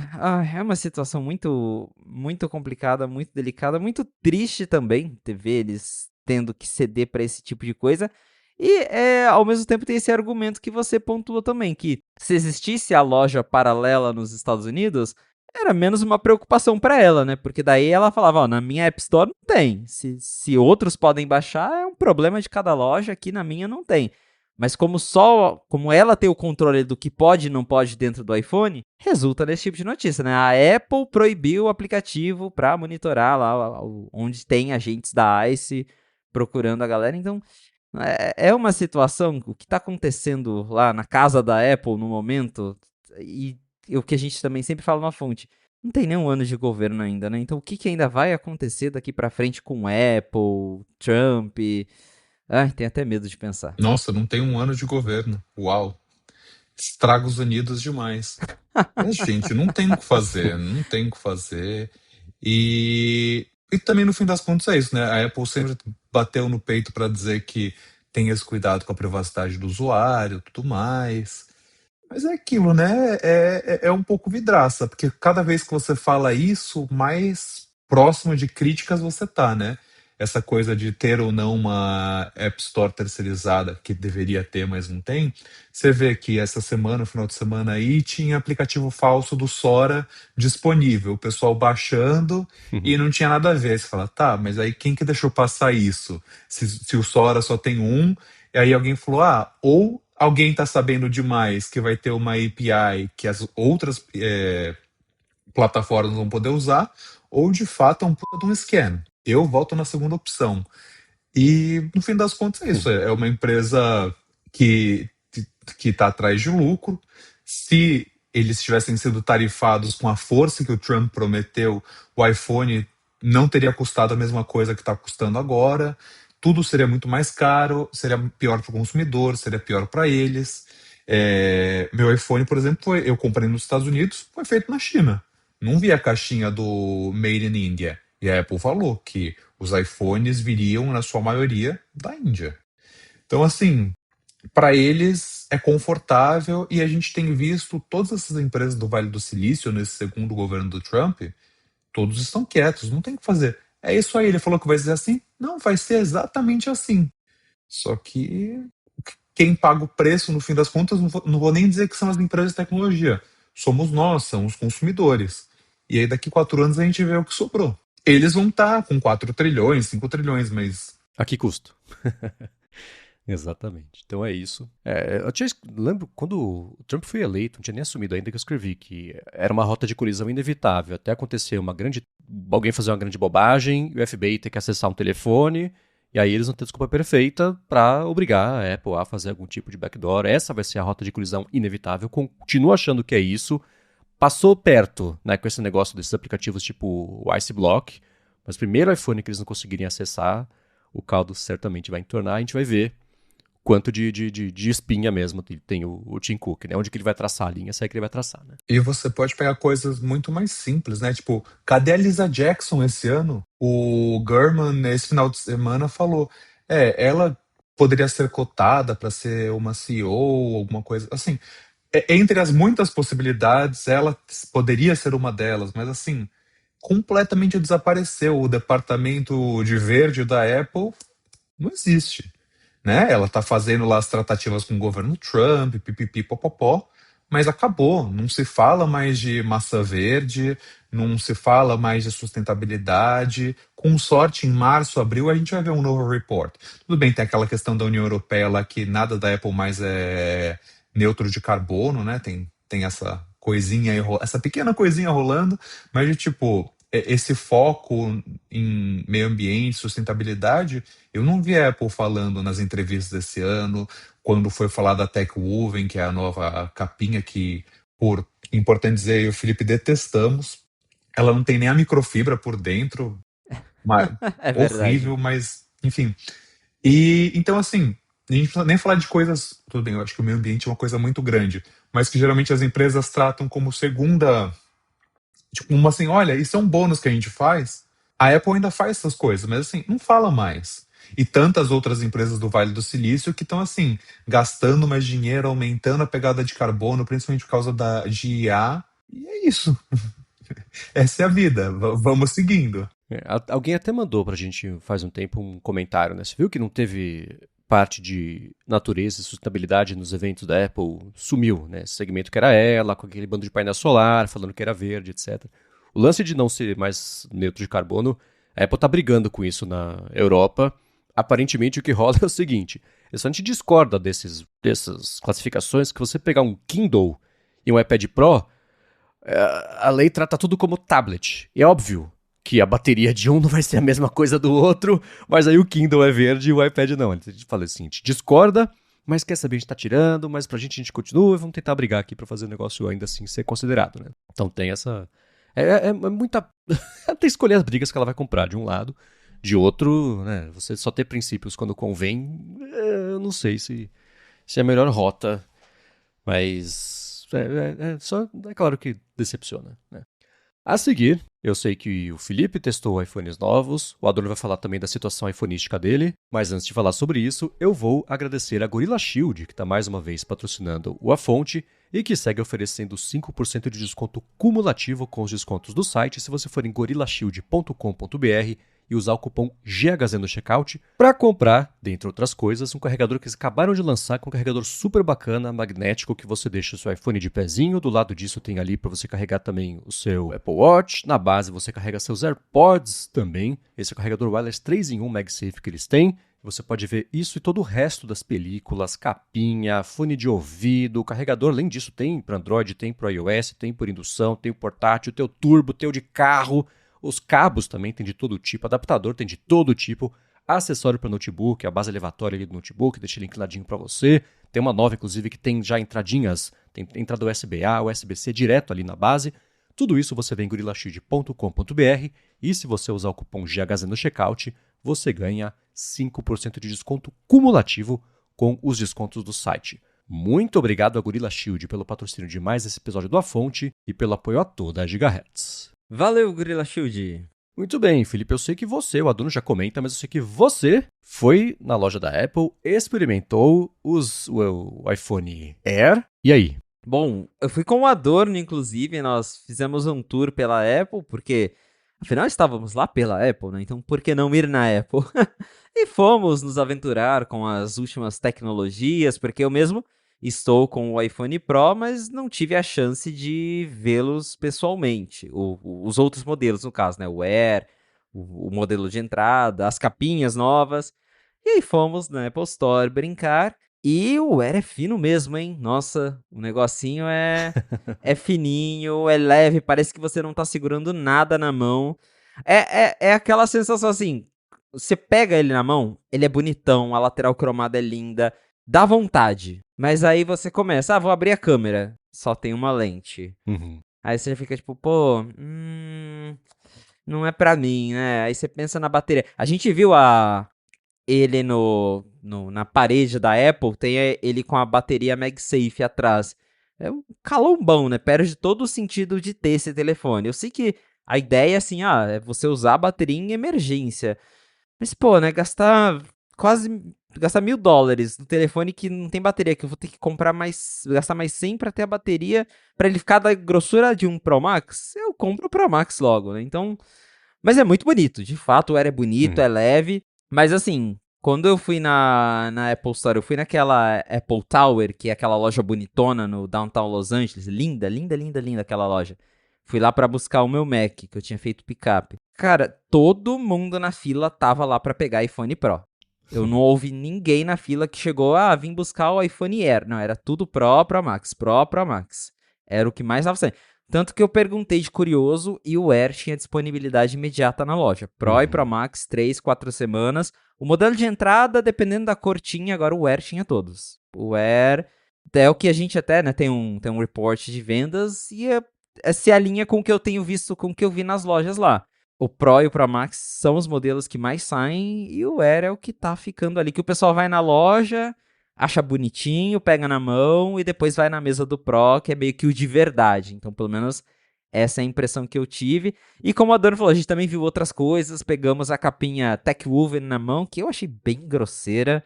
é uma situação muito, muito complicada, muito delicada, muito triste também de ver eles tendo que ceder para esse tipo de coisa. E, ao mesmo tempo, tem esse argumento que você pontua também, que se existisse a loja paralela nos Estados Unidos, era menos uma preocupação para ela, né? Porque daí ela falava, ó, na minha App Store não tem. Se outros podem baixar, é um problema de cada loja, aqui na minha não tem. Mas como ela tem o controle do que pode e não pode dentro do iPhone, resulta nesse tipo de notícia, né? A Apple proibiu o aplicativo para monitorar lá onde tem agentes da ICE procurando a galera. Então, é uma situação, o que está acontecendo lá na casa da Apple no momento, e o que a gente também sempre fala na fonte, não tem nenhum ano de governo ainda, né? Então, o que ainda vai acontecer daqui para frente com Apple, Trump? Ai, tenho até medo de pensar. Nossa, não tem um ano de governo. Uau. Estraga os Unidos demais. Mas, gente, não tem o que fazer, não tem o que fazer. E também, no fim das contas, é isso, né? A Apple sempre bateu no peito para dizer que tem esse cuidado com a privacidade do usuário, tudo mais. Mas é aquilo, né? É um pouco vidraça, porque cada vez que você fala isso, mais próximo de críticas você tá, né? Essa coisa de ter ou não uma App Store terceirizada, que deveria ter, mas não tem. Você vê que essa semana, no final de semana aí, tinha aplicativo falso do Sora disponível, o pessoal baixando e não tinha nada a ver. Você fala, tá, mas aí quem que deixou passar isso? Se o Sora só tem um, e aí alguém falou, ou alguém está sabendo demais que vai ter uma API que as outras plataformas vão poder usar, ou de fato é um puta de um scam. Eu volto na segunda opção. E no fim das contas é isso. É uma empresa que está atrás de lucro. Se eles tivessem sido tarifados com a força que o Trump prometeu, o iPhone não teria custado a mesma coisa que está custando agora. Tudo seria muito mais caro, seria pior para o consumidor, seria pior para eles. Meu iPhone, por exemplo, eu comprei nos Estados Unidos, foi feito na China. Não vi a caixinha do Made in India. E a Apple falou que os iPhones viriam, na sua maioria, da Índia. Então, assim, para eles é confortável e a gente tem visto todas essas empresas do Vale do Silício, nesse segundo governo do Trump, todos estão quietos, não tem o que fazer. É isso aí, ele falou que vai ser assim? Não, vai ser exatamente assim. Só que quem paga o preço, no fim das contas, não vou nem dizer que são as empresas de tecnologia. Somos nós, são os consumidores. E aí daqui 4 anos a gente vê o que sobrou. Eles vão estar com 4 trilhões, 5 trilhões, mas A que custo? Exatamente. Então é isso. Lembro quando o Trump foi eleito, não tinha nem assumido ainda que eu escrevi que era uma rota de colisão inevitável. Até acontecer alguém fazer uma grande bobagem, o FBI ter que acessar um telefone, e aí eles vão ter desculpa perfeita para obrigar a Apple a fazer algum tipo de backdoor. Essa vai ser a rota de colisão inevitável. Continuo achando que é isso. Passou perto, né, com esse negócio desses aplicativos tipo o IceBlock, mas primeiro iPhone que eles não conseguirem acessar, o caldo certamente vai entornar. A gente vai ver quanto de espinha mesmo tem o Tim Cook, né? Onde que ele vai traçar a linha, sai que ele vai traçar, né? E você pode pegar coisas muito mais simples, né? Tipo, cadê a Lisa Jackson esse ano? O Gurman, esse final de semana, falou: ela poderia ser cotada para ser uma CEO, alguma coisa assim. Entre as muitas possibilidades, ela poderia ser uma delas, mas assim, completamente desapareceu. O departamento de verde da Apple não existe, né? Ela tá fazendo lá as tratativas com o governo Trump, pipipi, popopó, mas acabou. Não se fala mais de massa verde, não se fala mais de sustentabilidade. Com sorte, em março, abril, a gente vai ver um novo report. Tudo bem, tem aquela questão da União Europeia lá que nada da Apple mais é neutro de carbono, né? Tem essa coisinha aí, essa pequena coisinha rolando, mas de tipo, esse foco em meio ambiente, sustentabilidade, eu não vi a Apple falando nas entrevistas desse ano, quando foi falar da TechWoven, que é a nova capinha que, por importante dizer, eu e o Felipe detestamos. Ela não tem nem a microfibra por dentro, É verdade. horrível, mas enfim. E então, assim, a gente não precisa nem falar de coisas. Tudo bem, eu acho que o meio ambiente é uma coisa muito grande, mas que geralmente as empresas tratam como segunda. Tipo, uma assim, olha, isso é um bônus que a gente faz. A Apple ainda faz essas coisas, mas assim, não fala mais. E tantas outras empresas do Vale do Silício que estão assim, gastando mais dinheiro, aumentando a pegada de carbono, principalmente por causa de IA. E é isso. Essa é a vida. Vamos seguindo. Alguém até mandou pra gente faz um tempo um comentário, né? Você viu que não teve parte de natureza e sustentabilidade nos eventos da Apple? Sumiu, né? Esse segmento que era ela, com aquele bando de painel solar, falando que era verde, etc. O lance de não ser mais neutro de carbono, a Apple tá brigando com isso na Europa. Aparentemente o que rola é o seguinte, a gente discorda dessas classificações, que você pegar um Kindle e um iPad Pro, a lei trata tudo como tablet. E é óbvio que a bateria de um não vai ser a mesma coisa do outro, mas aí o Kindle é verde e o iPad não. A gente fala assim, a gente discorda, mas quer saber, a gente tá tirando, mas pra gente a gente continua e vamos tentar brigar aqui pra fazer o negócio ainda assim ser considerado, né? Então tem essa... É muita... Até escolher as brigas que ela vai comprar de um lado, de outro, né? Você só ter princípios quando convém, eu não sei se é a melhor rota, mas é claro que decepciona, né? A seguir, eu sei que o Felipe testou iPhones novos, o Adorno vai falar também da situação iPhonística dele, mas antes de falar sobre isso, eu vou agradecer a Gorilla Shield, que está mais uma vez patrocinando o A Fonte e que segue oferecendo 5% de desconto cumulativo com os descontos do site se você for em gorillashield.com.br e usar o cupom GHZ no checkout para comprar, dentre outras coisas, um carregador que eles acabaram de lançar, com um carregador super bacana, magnético, que você deixa o seu iPhone de pezinho. Do lado disso tem ali para você carregar também o seu Apple Watch. Na base você carrega seus AirPods também. Esse é o carregador wireless 3 em 1 MagSafe que eles têm. Você pode ver isso e todo o resto das películas, capinha, fone de ouvido, carregador. Além disso, tem para Android, tem para iOS, tem por indução, tem o portátil, tem o turbo, tem o de carro. Os cabos também tem de todo tipo, adaptador tem de todo tipo, acessório para notebook, a base elevatória ali do notebook, deixa ele inclinadinho para você. Tem uma nova, inclusive, que tem já entradinhas, tem entrada USB-A, USB-C direto ali na base. Tudo isso você vê em gorillashield.com.br e se você usar o cupom GHZ no checkout, você ganha 5% de desconto cumulativo com os descontos do site. Muito obrigado a Gorilla Shield pelo patrocínio de mais esse episódio do A Fonte e pelo apoio a toda a Gigahertz. Valeu, Gorilla Shield. Muito bem, Felipe, eu sei que você, o Adorno já comenta, mas eu sei que você foi na loja da Apple, experimentou o iPhone Air, e aí? Bom, eu fui com o Adorno, inclusive, nós fizemos um tour pela Apple, porque, afinal, estávamos lá pela Apple, né? Então, por que não ir na Apple? E fomos nos aventurar com as últimas tecnologias, porque eu mesmo estou com o iPhone Pro, mas não tive a chance de vê-los pessoalmente. Os outros modelos, no caso, né? O Air, o modelo de entrada, as capinhas novas. E aí fomos na Apple Store brincar. E o Air é fino mesmo, hein? Nossa, o negocinho é fininho, é leve, parece que você não tá segurando nada na mão. É aquela sensação assim, você pega ele na mão, ele é bonitão, a lateral cromada é linda, dá vontade. Mas aí você começa, vou abrir a câmera, só tem uma lente. Uhum. Aí você já fica tipo, pô, não é pra mim, né? Aí você pensa na bateria. A gente viu ele na parede da Apple, tem ele com a bateria MagSafe atrás. É um calombão, né? Perde todo o sentido de ter esse telefone. Eu sei que a ideia, assim, é você usar a bateria em emergência. Mas, pô, né? Gastar $1.000 no telefone que não tem bateria, que eu vou ter que gastar mais 100 pra ter a bateria, pra ele ficar da grossura de um Pro Max, eu compro o Pro Max logo, né? Então, mas é muito bonito, de fato, o Air é bonito, é leve, mas assim, quando eu fui na Apple Store, eu fui naquela Apple Tower, que é aquela loja bonitona no Downtown Los Angeles, linda, linda, linda, linda aquela loja. Fui lá pra buscar o meu Mac, que eu tinha feito picape. Cara, todo mundo na fila tava lá pra pegar iPhone Pro. Eu não ouvi ninguém na fila que chegou, vim buscar o iPhone Air. Não, era tudo Pro, Pro Max, Pro, Pro Max. Era o que mais tava saindo. Tanto que eu perguntei de curioso e o Air tinha disponibilidade imediata na loja. Pro e Pro Max, 3, 4 semanas. O modelo de entrada, dependendo da cor tinha, agora o Air tinha todos. O Air é o que a gente até, né, tem um report de vendas e se alinha com o que eu tenho visto, com o que eu vi nas lojas lá. O Pro e o Pro Max são os modelos que mais saem e o Air é o que tá ficando ali, que o pessoal vai na loja, acha bonitinho, pega na mão e depois vai na mesa do Pro, que é meio que o de verdade. Então, pelo menos, essa é a impressão que eu tive. E como a Dona falou, a gente também viu outras coisas, pegamos a capinha Techwoven na mão, que eu achei bem grosseira.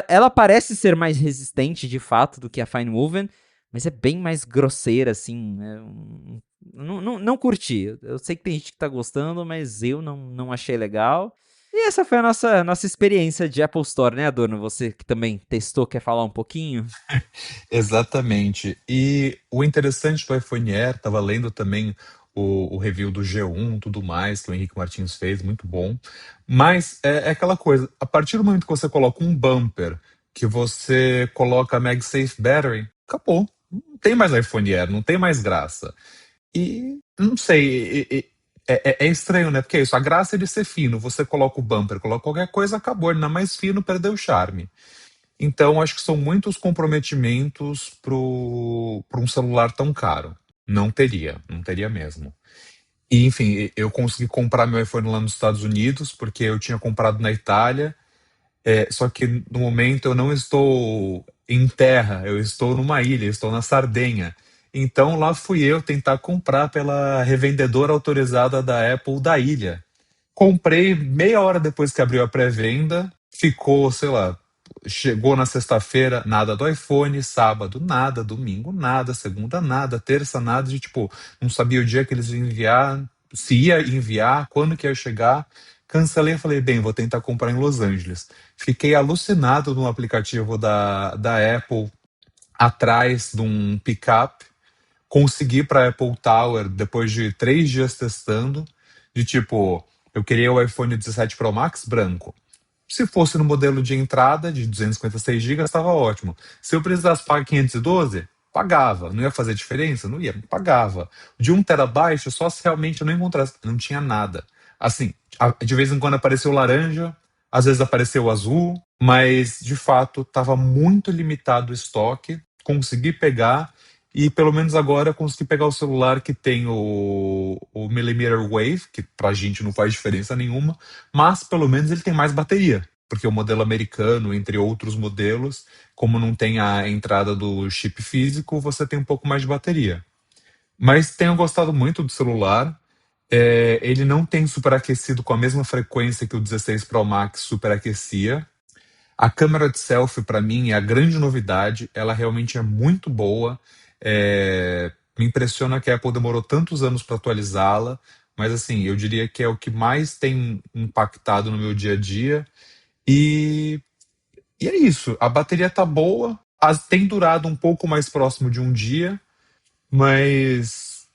Ela parece ser mais resistente, de fato, do que a Finewoven, mas é bem mais grosseira, assim. Não curti. Eu sei que tem gente que tá gostando, mas eu não achei legal. E essa foi a nossa experiência de Apple Store, né, Adorno? Você que também testou, quer falar um pouquinho? Exatamente. E o interessante do iPhone Air, estava lendo também o review do G1, tudo mais, que o Henrique Martins fez, muito bom. Mas é aquela coisa, a partir do momento que você coloca um bumper, que você coloca a MagSafe Battery, acabou. Não tem mais iPhone Air, não tem mais graça. E não sei, é estranho, né? Porque é isso, a graça é de ser fino. Você coloca o bumper, coloca qualquer coisa, acabou. Ele não é mais fino, perdeu o charme. Então, acho que são muitos comprometimentos para um celular tão caro. Não teria mesmo. E, enfim, eu consegui comprar meu iPhone lá nos Estados Unidos, porque eu tinha comprado na Itália, só que no momento eu não estou em terra, eu estou numa ilha, eu estou na Sardenha. Então lá fui eu tentar comprar pela revendedora autorizada da Apple da ilha. Comprei meia hora depois que abriu a pré-venda, ficou, sei lá, chegou na sexta-feira, nada do iPhone, sábado nada, domingo nada, segunda nada, terça nada, de tipo, não sabia o dia que eles iam enviar, se ia enviar, quando que ia chegar. Cancelei e falei, bem, vou tentar comprar em Los Angeles. Fiquei alucinado no aplicativo da Apple, atrás de um pickup. Consegui para Apple Tower depois de 3 dias testando, de tipo, eu queria o iPhone 17 Pro Max branco. Se fosse no modelo de entrada de 256 GB, estava ótimo. Se eu precisasse pagar 512, pagava. Não ia fazer diferença? Não ia, pagava. De 1 TB, só se realmente eu não encontrasse. Não tinha nada. Assim, de vez em quando apareceu laranja, às vezes apareceu azul, mas de fato estava muito limitado o estoque. Consegui pegar e pelo menos agora eu consegui pegar o celular que tem o Millimeter Wave, que pra gente não faz diferença nenhuma, mas pelo menos ele tem mais bateria, porque o modelo americano, entre outros modelos, como não tem a entrada do chip físico, você tem um pouco mais de bateria. Mas tenho gostado muito do celular. Ele não tem superaquecido com a mesma frequência que o 16 Pro Max superaquecia. A câmera de selfie, para mim, é a grande novidade. Ela realmente é muito boa. Me impressiona que a Apple demorou tantos anos para atualizá-la, mas assim, eu diria que é o que mais tem impactado no meu dia a dia. E, e é isso. A bateria tá boa, tem durado um pouco mais próximo de um dia, mas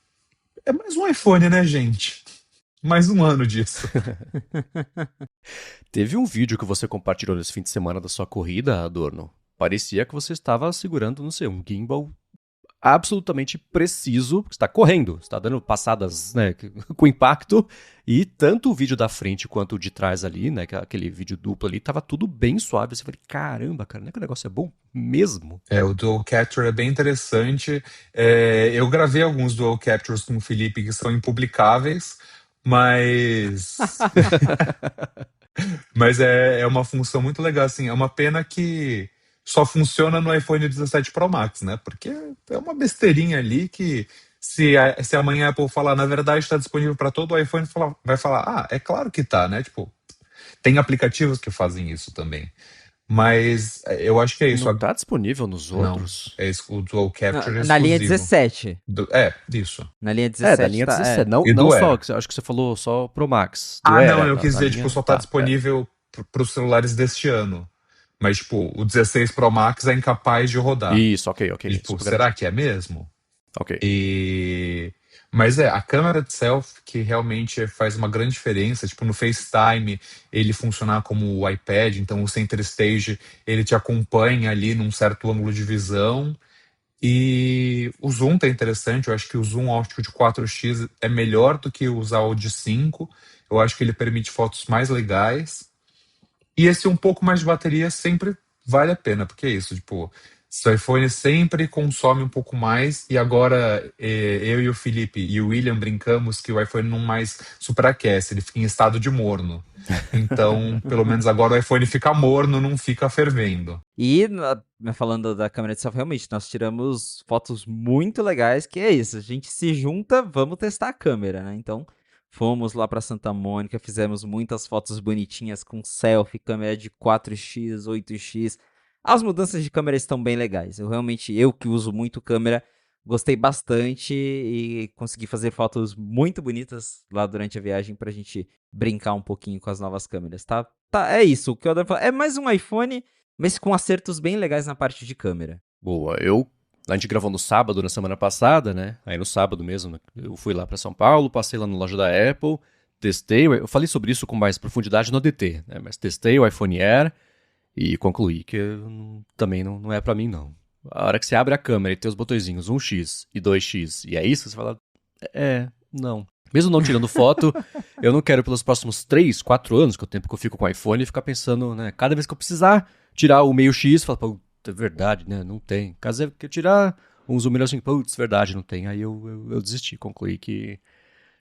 é mais um iPhone, né, gente? Mais um ano disso. Teve um vídeo que você compartilhou nesse fim de semana da sua corrida, Adorno. Parecia que você estava segurando, não sei, um gimbal absolutamente preciso, porque você está correndo, você está dando passadas, né, com impacto, e tanto o vídeo da frente quanto o de trás ali, né, aquele vídeo duplo ali, tava tudo bem suave. Você falei, caramba, cara, não é que o negócio é bom mesmo? O Dual Capture é bem interessante. Eu gravei alguns Dual Captures com o Felipe que são impublicáveis, mas Mas é uma função muito legal, assim. É uma pena que só funciona no iPhone 17 Pro Max, né? Porque é uma besteirinha ali que se amanhã a Apple falar, na verdade está disponível para todo o iPhone, vai falar, ah, é claro que tá, né? Tipo, tem aplicativos que fazem isso também. Mas eu acho que é isso. Não tá disponível nos Não, outros? o Dual Capture é Na linha exclusivo. 17. Isso. Na linha É, da 17 linha tá. 17. Não, E não do só, Air. que acho que você falou só Pro Max. Do Ah, Air, não, eu quis da dizer, tipo, linha. só tá Tá, é. disponível para os celulares deste ano. Mas, tipo, o 16 Pro Max é incapaz de rodar. Isso, ok. E, tipo, Só pra será garantir. que é mesmo? Ok. E... Mas a câmera itself que realmente faz uma grande diferença. Tipo, no FaceTime, ele funcionar como o iPad, então o Center Stage, ele te acompanha ali num certo ângulo de visão. E o zoom tá interessante, eu acho que o zoom óptico de 4x é melhor do que usar o de 5. Eu acho que ele permite fotos mais legais. E esse um pouco mais de bateria sempre vale a pena, porque é isso, tipo, seu iPhone sempre consome um pouco mais, e agora eu e o Felipe e o William brincamos que o iPhone não mais superaquece, ele fica em estado de morno. Então, pelo menos agora o iPhone fica morno, não fica fervendo. E, falando da câmera de selfie, realmente, nós tiramos fotos muito legais, que é isso, a gente se junta, vamos testar a câmera, né? Então, fomos lá pra Santa Mônica, fizemos muitas fotos bonitinhas com selfie, câmera de 4x, 8x. As mudanças de câmera estão bem legais. Eu que uso muito câmera, gostei bastante e consegui fazer fotos muito bonitas lá durante a viagem pra gente brincar um pouquinho com as novas câmeras, tá? É isso, o que eu devo falar. É mais um iPhone, mas com acertos bem legais na parte de câmera. Boa. A gente gravou no sábado, na semana passada, né? Aí no sábado mesmo, eu fui lá pra São Paulo, passei lá na loja da Apple, testei. Eu falei sobre isso com mais profundidade no ADT, né? Mas testei o iPhone Air e concluí que também não é pra mim, não. A hora que você abre a câmera e tem os botõezinhos 1x e 2x, e é isso, você fala, não. Mesmo não tirando foto, eu não quero pelos próximos 3, 4 anos, que é o tempo que eu fico com o iPhone, ficar pensando, né? Cada vez que eu precisar tirar o meio X, falar, pô, é verdade, né? Não tem. Caso que eu tirar um zoom assim, putz, verdade, não tem. Aí eu desisti, concluí que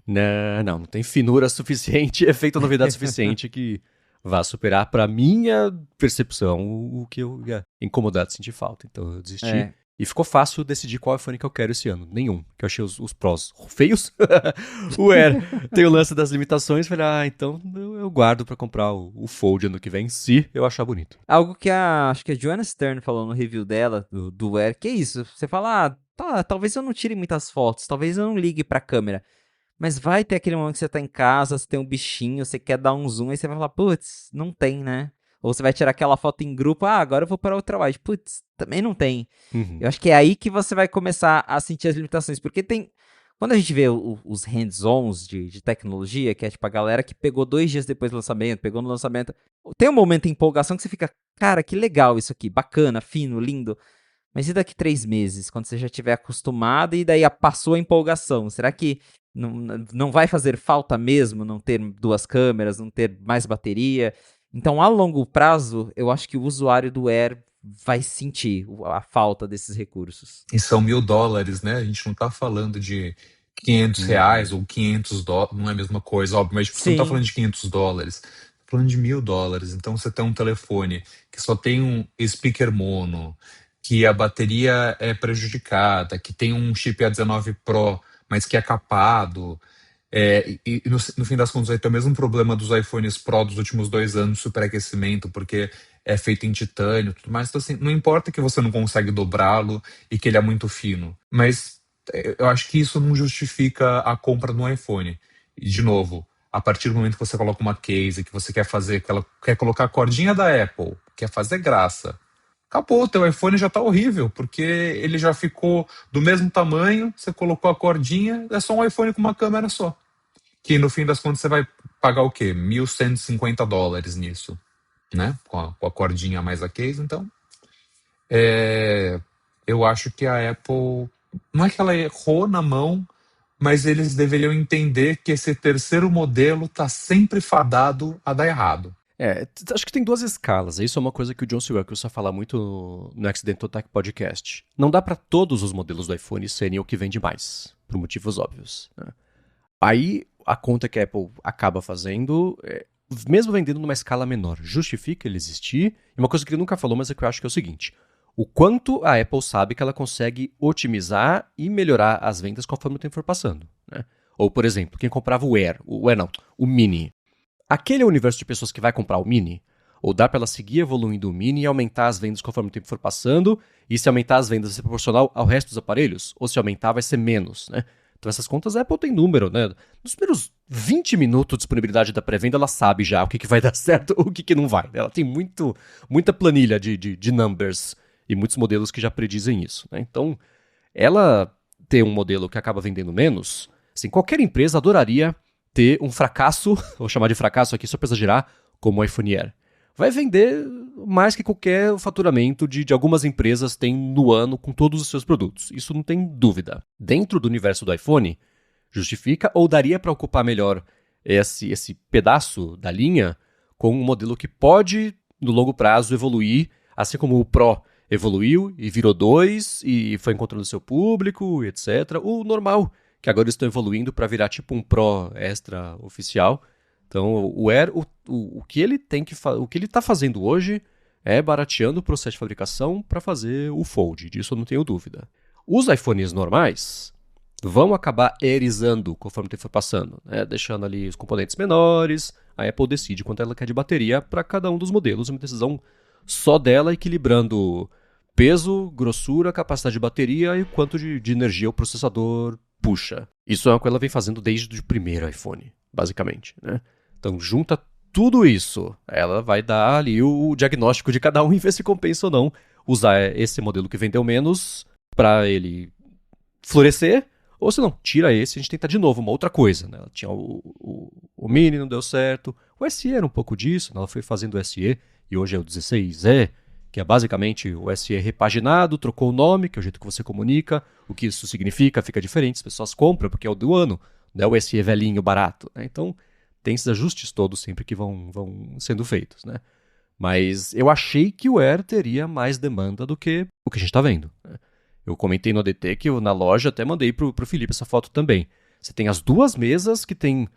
não tem finura suficiente, efeito novidade suficiente que vá superar pra minha percepção o que eu ia incomodar de sentir falta. Então eu desisti. É. E ficou fácil decidir qual iPhone que eu quero esse ano. Nenhum. Que eu achei os prós feios. O Air tem o lance das limitações. Falei, então eu guardo pra comprar o Fold ano que vem, se eu achar bonito. Algo que acho que a Joanna Stern falou no review dela, do Air, que é isso. Você fala, talvez eu não tire muitas fotos, talvez eu não ligue pra câmera. Mas vai ter aquele momento que você tá em casa, você tem um bichinho, você quer dar um zoom, aí você vai falar, putz, não tem, né? Ou você vai tirar aquela foto em grupo, agora eu vou para o trabalho. Putz, também não tem. Uhum. Eu acho que é aí que você vai começar a sentir as limitações, porque tem... Quando a gente vê os hands-ons de tecnologia, que é tipo a galera que pegou 2 dias depois do lançamento, pegou no lançamento, tem um momento de empolgação que você fica, cara, que legal isso aqui, bacana, fino, lindo. Mas e daqui 3 meses, quando você já estiver acostumado e daí passou a empolgação? Será que não vai fazer falta mesmo não ter 2 câmeras, não ter mais bateria? Então, a longo prazo, eu acho que o usuário do Air vai sentir a falta desses recursos. E são $1.000, né? A gente não tá falando de R$ 500 ou $500, não é a mesma coisa, óbvio, mas tipo, você não tá Sim. falando de $500, tá falando de $1.000. Então você tem um telefone que só tem um speaker mono, que a bateria é prejudicada, que tem um chip A19 Pro, mas que é capado. E no fim das contas vai ter o mesmo problema dos iPhones Pro dos últimos 2 anos, superaquecimento, porque é feito em titânio e tudo mais. Então, assim, não importa que você não consegue dobrá-lo e que ele é muito fino, mas eu acho que isso não justifica a compra do iPhone. E, de novo, a partir do momento que você coloca uma case, que você quer fazer, quer colocar a cordinha da Apple, quer fazer graça, acabou, o teu iPhone já tá horrível, porque ele já ficou do mesmo tamanho, você colocou a cordinha, é só um iPhone com uma câmera só. Que no fim das contas você vai pagar o quê? $1.150 nisso, né? Com a cordinha mais a case. Então, eu acho que a Apple, não é que ela errou na mão, mas eles deveriam entender que esse terceiro modelo tá sempre fadado a dar errado. Acho que tem 2 escalas. Isso é uma coisa que o John Siracusa fala muito no Accidental Tech Podcast. Não dá para todos os modelos do iPhone serem o que vende mais, por motivos óbvios, né? Aí, a conta que a Apple acaba fazendo mesmo vendendo numa escala menor, justifica ele existir? E uma coisa que ele nunca falou, mas é que eu acho que é o seguinte: o quanto a Apple sabe que ela consegue otimizar e melhorar as vendas conforme o tempo for passando, né? Ou, por exemplo, quem comprava o Mini. Aquele é o universo de pessoas que vai comprar o Mini? Ou dá para ela seguir evoluindo o Mini e aumentar as vendas conforme o tempo for passando? E se aumentar as vendas vai ser proporcional ao resto dos aparelhos? Ou se aumentar vai ser menos, né? Então essas contas a Apple tem número, né? Nos primeiros 20 minutos de disponibilidade da pré-venda, ela sabe já o que vai dar certo ou o que não vai. Ela tem muita planilha de numbers e muitos modelos que já predizem isso, né? Então, ela ter um modelo que acaba vendendo menos, assim, qualquer empresa adoraria ter um fracasso, vou chamar de fracasso aqui só para exagerar, como o iPhone Air. Vai vender mais que qualquer faturamento de algumas empresas têm no ano com todos os seus produtos. Isso não tem dúvida. Dentro do universo do iPhone, justifica ou daria para ocupar melhor esse pedaço da linha com um modelo que pode, no longo prazo, evoluir, assim como o Pro evoluiu e virou 2 e foi encontrando seu público, etc. O normal, que agora estão evoluindo para virar tipo um Pro extra oficial. Então, o Air, o que ele o que ele está fazendo hoje é barateando o processo de fabricação para fazer o Fold, disso eu não tenho dúvida. Os iPhones normais vão acabar airizando conforme o tempo for passando, né? Deixando ali os componentes menores, a Apple decide quanto ela quer de bateria para cada um dos modelos, uma decisão só dela, equilibrando peso, grossura, capacidade de bateria e quanto de energia o processador puxa. Isso é uma coisa que ela vem fazendo desde o primeiro iPhone, basicamente, né? Então, junta tudo isso, ela vai dar ali o diagnóstico de cada um e ver se compensa ou não usar esse modelo que vendeu menos para ele florescer, ou se não, tira esse e a gente tenta de novo uma outra coisa, né? Ela tinha o Mini, não deu certo, o SE era um pouco disso, né? Ela foi fazendo o SE e hoje é o 16E, que é basicamente o SE repaginado, trocou o nome, que é o jeito que você comunica, o que isso significa, fica diferente, as pessoas compram porque é o do ano, não é o SE velhinho, barato, né? Então, tem esses ajustes todos sempre que vão sendo feitos, né? Mas eu achei que o Air teria mais demanda do que o que a gente está vendo, né? Eu comentei no ADT que na loja até mandei pro Felipe essa foto também. Você tem as duas mesas que tem...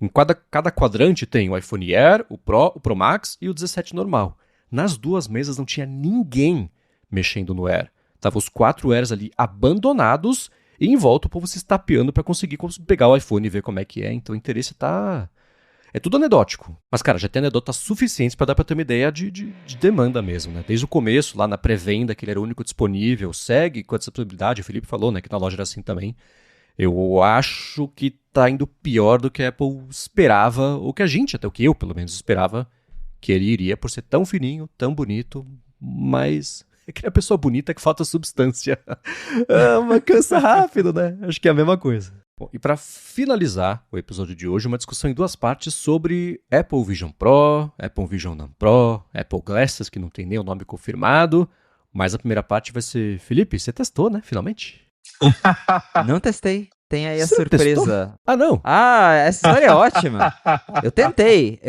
Em cada quadrante tem o iPhone Air, o Pro Max e o 17 normal. Nas duas mesas não tinha ninguém mexendo no Air. Tava os 4 Airs ali abandonados e em volta o povo se estapeando para conseguir pegar o iPhone e ver como é que é. Então o interesse tá... É tudo anedótico. Mas, cara, já tem anedotas suficientes para dar pra ter uma ideia de demanda mesmo, né? Desde o começo, lá na pré-venda, que ele era o único disponível, segue com essa possibilidade, o Felipe falou, né, que na loja era assim também. Eu acho que tá indo pior do que a Apple esperava, ou que a gente, até o que eu, pelo menos, esperava que ele iria, por ser tão fininho, tão bonito, mas... É que é a pessoa bonita que falta substância. Mas cansa rápido, né? Acho que é a mesma coisa. Bom, e para finalizar o episódio de hoje, uma discussão em duas partes sobre Apple Vision Pro, Apple Vision Non Pro, Apple Glasses, que não tem nem o nome confirmado. Mas a primeira parte vai ser... Felipe, você testou, né? Finalmente? Não testei. Tem aí a Você surpresa. testou? Ah, não. Ah, essa história é ótima. Eu tentei.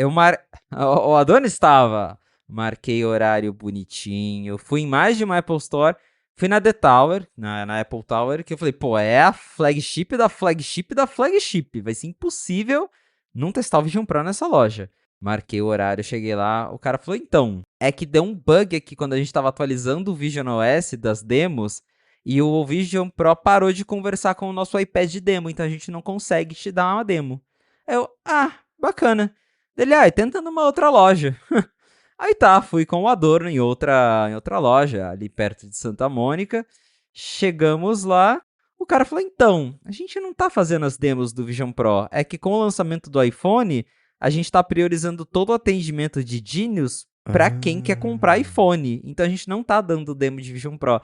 O Adonis estava. Marquei horário bonitinho. Fui em mais de uma Apple Store. Fui na The Tower, na Apple Tower, que eu falei, pô, é a flagship da flagship da flagship. Vai ser impossível não testar o Vision Pro nessa loja. Marquei o horário, cheguei lá. O cara falou, então, é que deu um bug aqui quando a gente estava atualizando o Vision OS das demos. E o Vision Pro parou de conversar com o nosso iPad de demo, então a gente não consegue te dar uma demo. Bacana. Ele, tenta numa outra loja. Aí tá, fui com o Adorno em outra loja, ali perto de Santa Mônica. Chegamos lá, o cara falou, então, a gente não tá fazendo as demos do Vision Pro, é que com o lançamento do iPhone, a gente tá priorizando todo o atendimento de Genius pra quem quer comprar iPhone. Então a gente não tá dando demo de Vision Pro.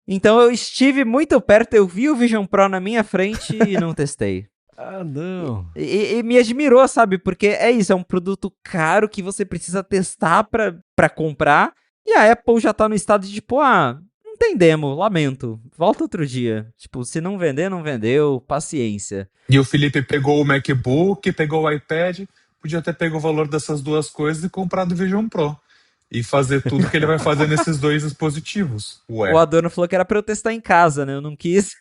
Então eu estive muito perto, eu vi o Vision Pro na minha frente e não testei. Ah, não. E me admirou, sabe? Porque é isso, é um produto caro que você precisa testar pra comprar. E a Apple já tá no estado de tipo, não tem demo, lamento. Volta outro dia. Tipo, se não vender, não vendeu, paciência. E o Felipe pegou o MacBook, pegou o iPad, podia ter pego o valor dessas duas coisas e comprado o Vision Pro. E fazer tudo que ele vai fazer nesses dois dispositivos. O Ué. Adorno falou que era pra eu testar em casa, né? Eu não quis.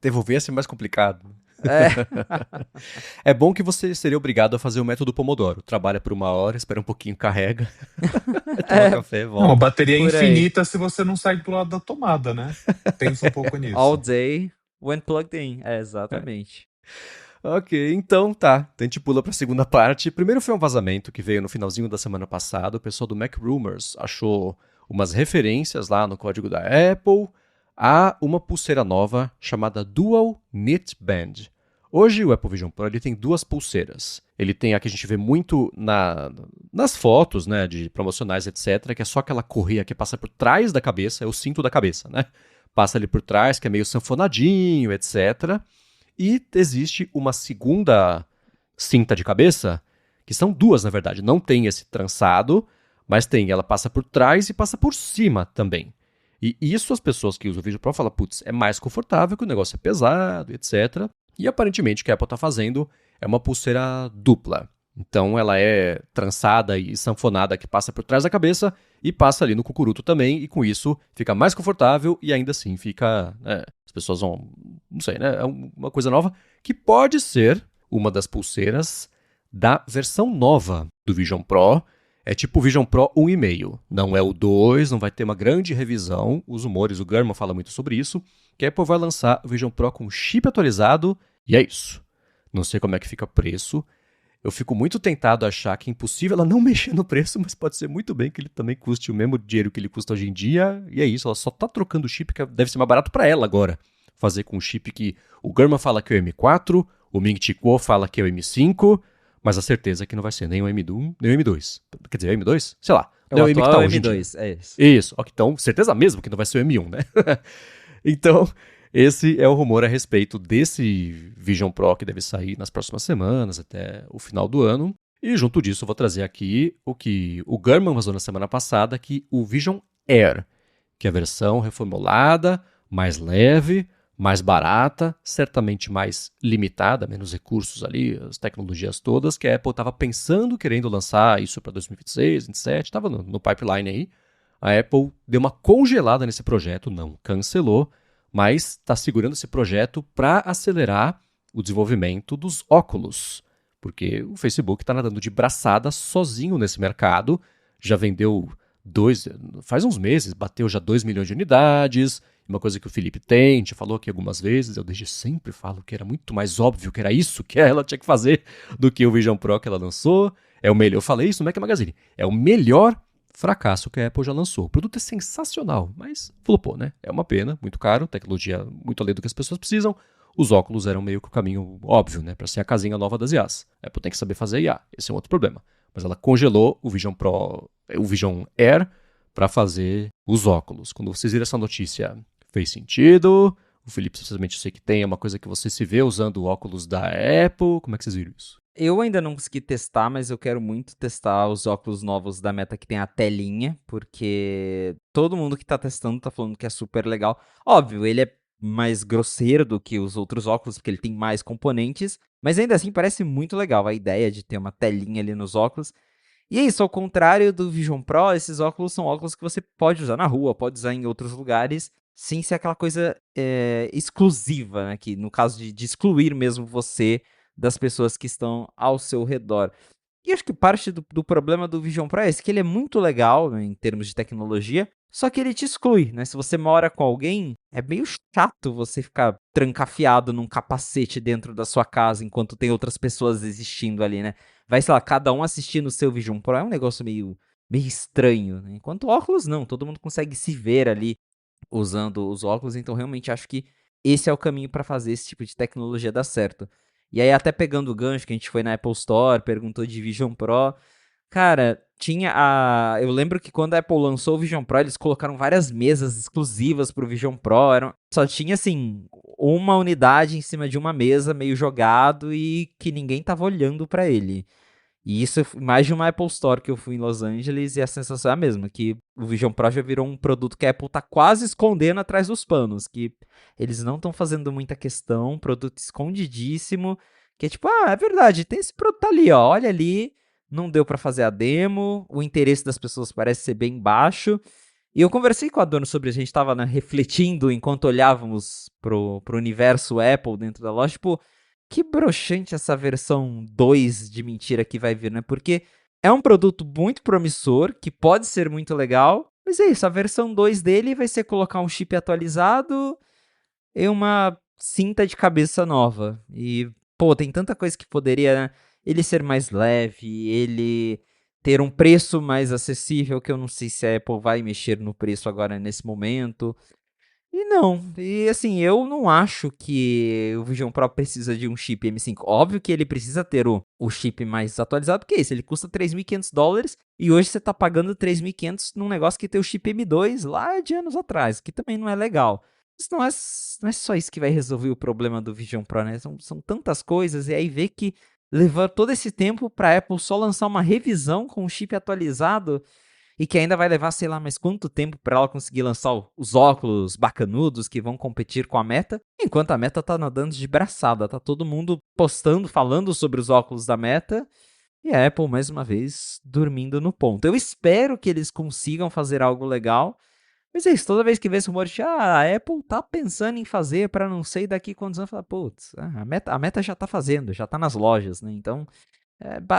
Devolver ia ser mais complicado. É, É bom que você seria obrigado a fazer o método Pomodoro. Trabalha por 1 hora, espera um pouquinho, carrega, toma é, café, Não, a volta. bateria é por aí. infinita se você não sai do lado da tomada, né? Pensa um pouco All nisso. day when plugged in. É, exatamente. Ok, então tá. Então a gente pula pra segunda parte. Primeiro foi um vazamento que veio no finalzinho da semana passada. O pessoal do Mac Rumors achou umas referências lá no código da Apple a uma pulseira nova chamada Dual Knit Band. Hoje o Apple Vision Pro ele tem 2 pulseiras. Ele tem a que a gente vê muito nas fotos, né, de promocionais, etc., que é só aquela correia que passa por trás da cabeça, é o cinto da cabeça, né? Passa ali por trás, que é meio sanfonadinho, etc. E existe uma segunda cinta de cabeça, que são 2, na verdade. Não tem esse trançado, mas tem. Ela passa por trás e passa por cima também. E isso as pessoas que usam o Vision Pro falam, putz, é mais confortável, que o negócio é pesado, etc. E aparentemente o que a Apple está fazendo é uma pulseira dupla. Então ela é trançada e sanfonada que passa por trás da cabeça e passa ali no cucuruto também, e com isso fica mais confortável e ainda assim fica. As pessoas vão. Não sei, né? É uma coisa nova que pode ser uma das pulseiras da versão nova do Vision Pro. É tipo o Vision Pro 1,5. Não é o 2, não vai ter uma grande revisão. Os rumores, o Gurman fala muito sobre isso, que a Apple vai lançar o Vision Pro com chip atualizado e é isso. Não sei como é que fica o preço. Eu fico muito tentado a achar que é impossível ela não mexer no preço, mas pode ser muito bem que ele também custe o mesmo dinheiro que ele custa hoje em dia. E é isso, ela só tá trocando o chip, que deve ser mais barato para ela agora. Fazer com o chip que o Gurman fala que é o M4, o Ming Chi Kuo fala que é o M5, mas a certeza é que não vai ser nem o M1, nem o M2. Quer dizer, o M2? Sei lá. O Não é o M que atual tá é o hoje em dia. M2, é isso. Isso. Ok, então, certeza mesmo que não vai ser o M1, né? Então, esse é o rumor a respeito desse Vision Pro que deve sair nas próximas semanas, até o final do ano. E junto disso, eu vou trazer aqui o que o Gurman vazou na semana passada, que o Vision Air, que é a versão reformulada, mais leve, mais barata, certamente mais limitada, menos recursos ali, as tecnologias todas, que a Apple estava pensando, querendo lançar isso para 2026, 2027, estava no pipeline aí. A Apple deu uma congelada nesse projeto, não cancelou, mas está segurando esse projeto para acelerar o desenvolvimento dos óculos, porque o Facebook está nadando de braçada sozinho nesse mercado, já vendeu faz uns meses, bateu já 2 milhões de unidades, uma coisa que o Felipe tem, a gente falou aqui algumas vezes, eu desde sempre falo que era muito mais óbvio que era isso que ela tinha que fazer do que o Vision Pro que ela lançou. É o melhor, eu falei isso no Mac Magazine, é o melhor fracasso que a Apple já lançou. O produto é sensacional, mas flopou, né? É uma pena, muito caro, tecnologia muito além do que as pessoas precisam. Os óculos eram meio que o caminho óbvio, né? Para ser a casinha nova das IAs. A Apple tem que saber fazer IA, esse é um outro problema. Mas ela congelou o Vision Pro, o Vision Air, para fazer os óculos. Quando vocês viram essa notícia, fez sentido? O Felipe, simplesmente, eu sei que tem, é uma coisa que você se vê usando o óculos da Apple. Como é que vocês viram isso? Eu ainda não consegui testar, mas eu quero muito testar os óculos novos da Meta que tem a telinha, porque todo mundo que tá testando tá falando que é super legal. Óbvio, ele é mais grosseiro do que os outros óculos, porque ele tem mais componentes, mas ainda assim parece muito legal a ideia de ter uma telinha ali nos óculos. E é isso, ao contrário do Vision Pro, esses óculos são óculos que você pode usar na rua, pode usar em outros lugares, sem ser aquela coisa exclusiva, né? Que no caso de excluir mesmo você das pessoas que estão ao seu redor. E acho que parte do problema do Vision Pro é esse, que ele é muito legal, né, em termos de tecnologia, só que ele te exclui, né? Se você mora com alguém, é meio chato você ficar trancafiado num capacete dentro da sua casa enquanto tem outras pessoas existindo ali, né? Vai, sei lá, cada um assistindo o seu Vision Pro, é um negócio meio estranho, né? Enquanto óculos não, todo mundo consegue se ver ali usando os óculos, então realmente acho que esse é o caminho para fazer esse tipo de tecnologia dar certo. E aí, até pegando o gancho que a gente foi na Apple Store, perguntou de Vision Pro. Cara, tinha a. Eu lembro que quando a Apple lançou o Vision Pro, eles colocaram várias mesas exclusivas pro Vision Pro. Só tinha, assim, uma unidade em cima de uma mesa, meio jogado, e que ninguém tava olhando pra ele. E isso, mais de uma Apple Store que eu fui em Los Angeles, e a sensação é a mesma, que o Vision Pro já virou um produto que a Apple tá quase escondendo atrás dos panos, que eles não estão fazendo muita questão, produto escondidíssimo, que é tipo, é verdade, tem esse produto ali, ó, olha ali, não deu pra fazer a demo, o interesse das pessoas parece ser bem baixo, e eu conversei com a dona sobre isso, a gente tava, né, refletindo enquanto olhávamos pro universo Apple dentro da loja, tipo, que broxante essa versão 2 de mentira que vai vir, né? Porque é um produto muito promissor, que pode ser muito legal, mas é isso, a versão 2 dele vai ser colocar um chip atualizado e uma cinta de cabeça nova. E, pô, tem tanta coisa que poderia, né? Ele ser mais leve, ele ter um preço mais acessível, que eu não sei se a Apple vai mexer no preço agora nesse momento. E não, e assim, eu não acho que o Vision Pro precisa de um chip M5. Óbvio que ele precisa ter o chip mais atualizado, porque é isso, ele custa $3.500 e hoje você tá pagando 3.500 num negócio que tem o chip M2 lá de anos atrás, que também não é legal. Mas não é só isso que vai resolver o problema do Vision Pro, né? São tantas coisas, e aí ver que levou todo esse tempo pra Apple só lançar uma revisão com o chip atualizado e que ainda vai levar, sei lá, mais quanto tempo para ela conseguir lançar os óculos bacanudos que vão competir com a Meta, enquanto a Meta tá nadando de braçada, tá todo mundo postando, falando sobre os óculos da Meta, e a Apple, mais uma vez, dormindo no ponto. Eu espero que eles consigam fazer algo legal, mas é isso, toda vez que vê esse rumor de a Apple tá pensando em fazer para não sei daqui quantos anos, fala, putz, a Meta já tá fazendo, já tá nas lojas, né? Então,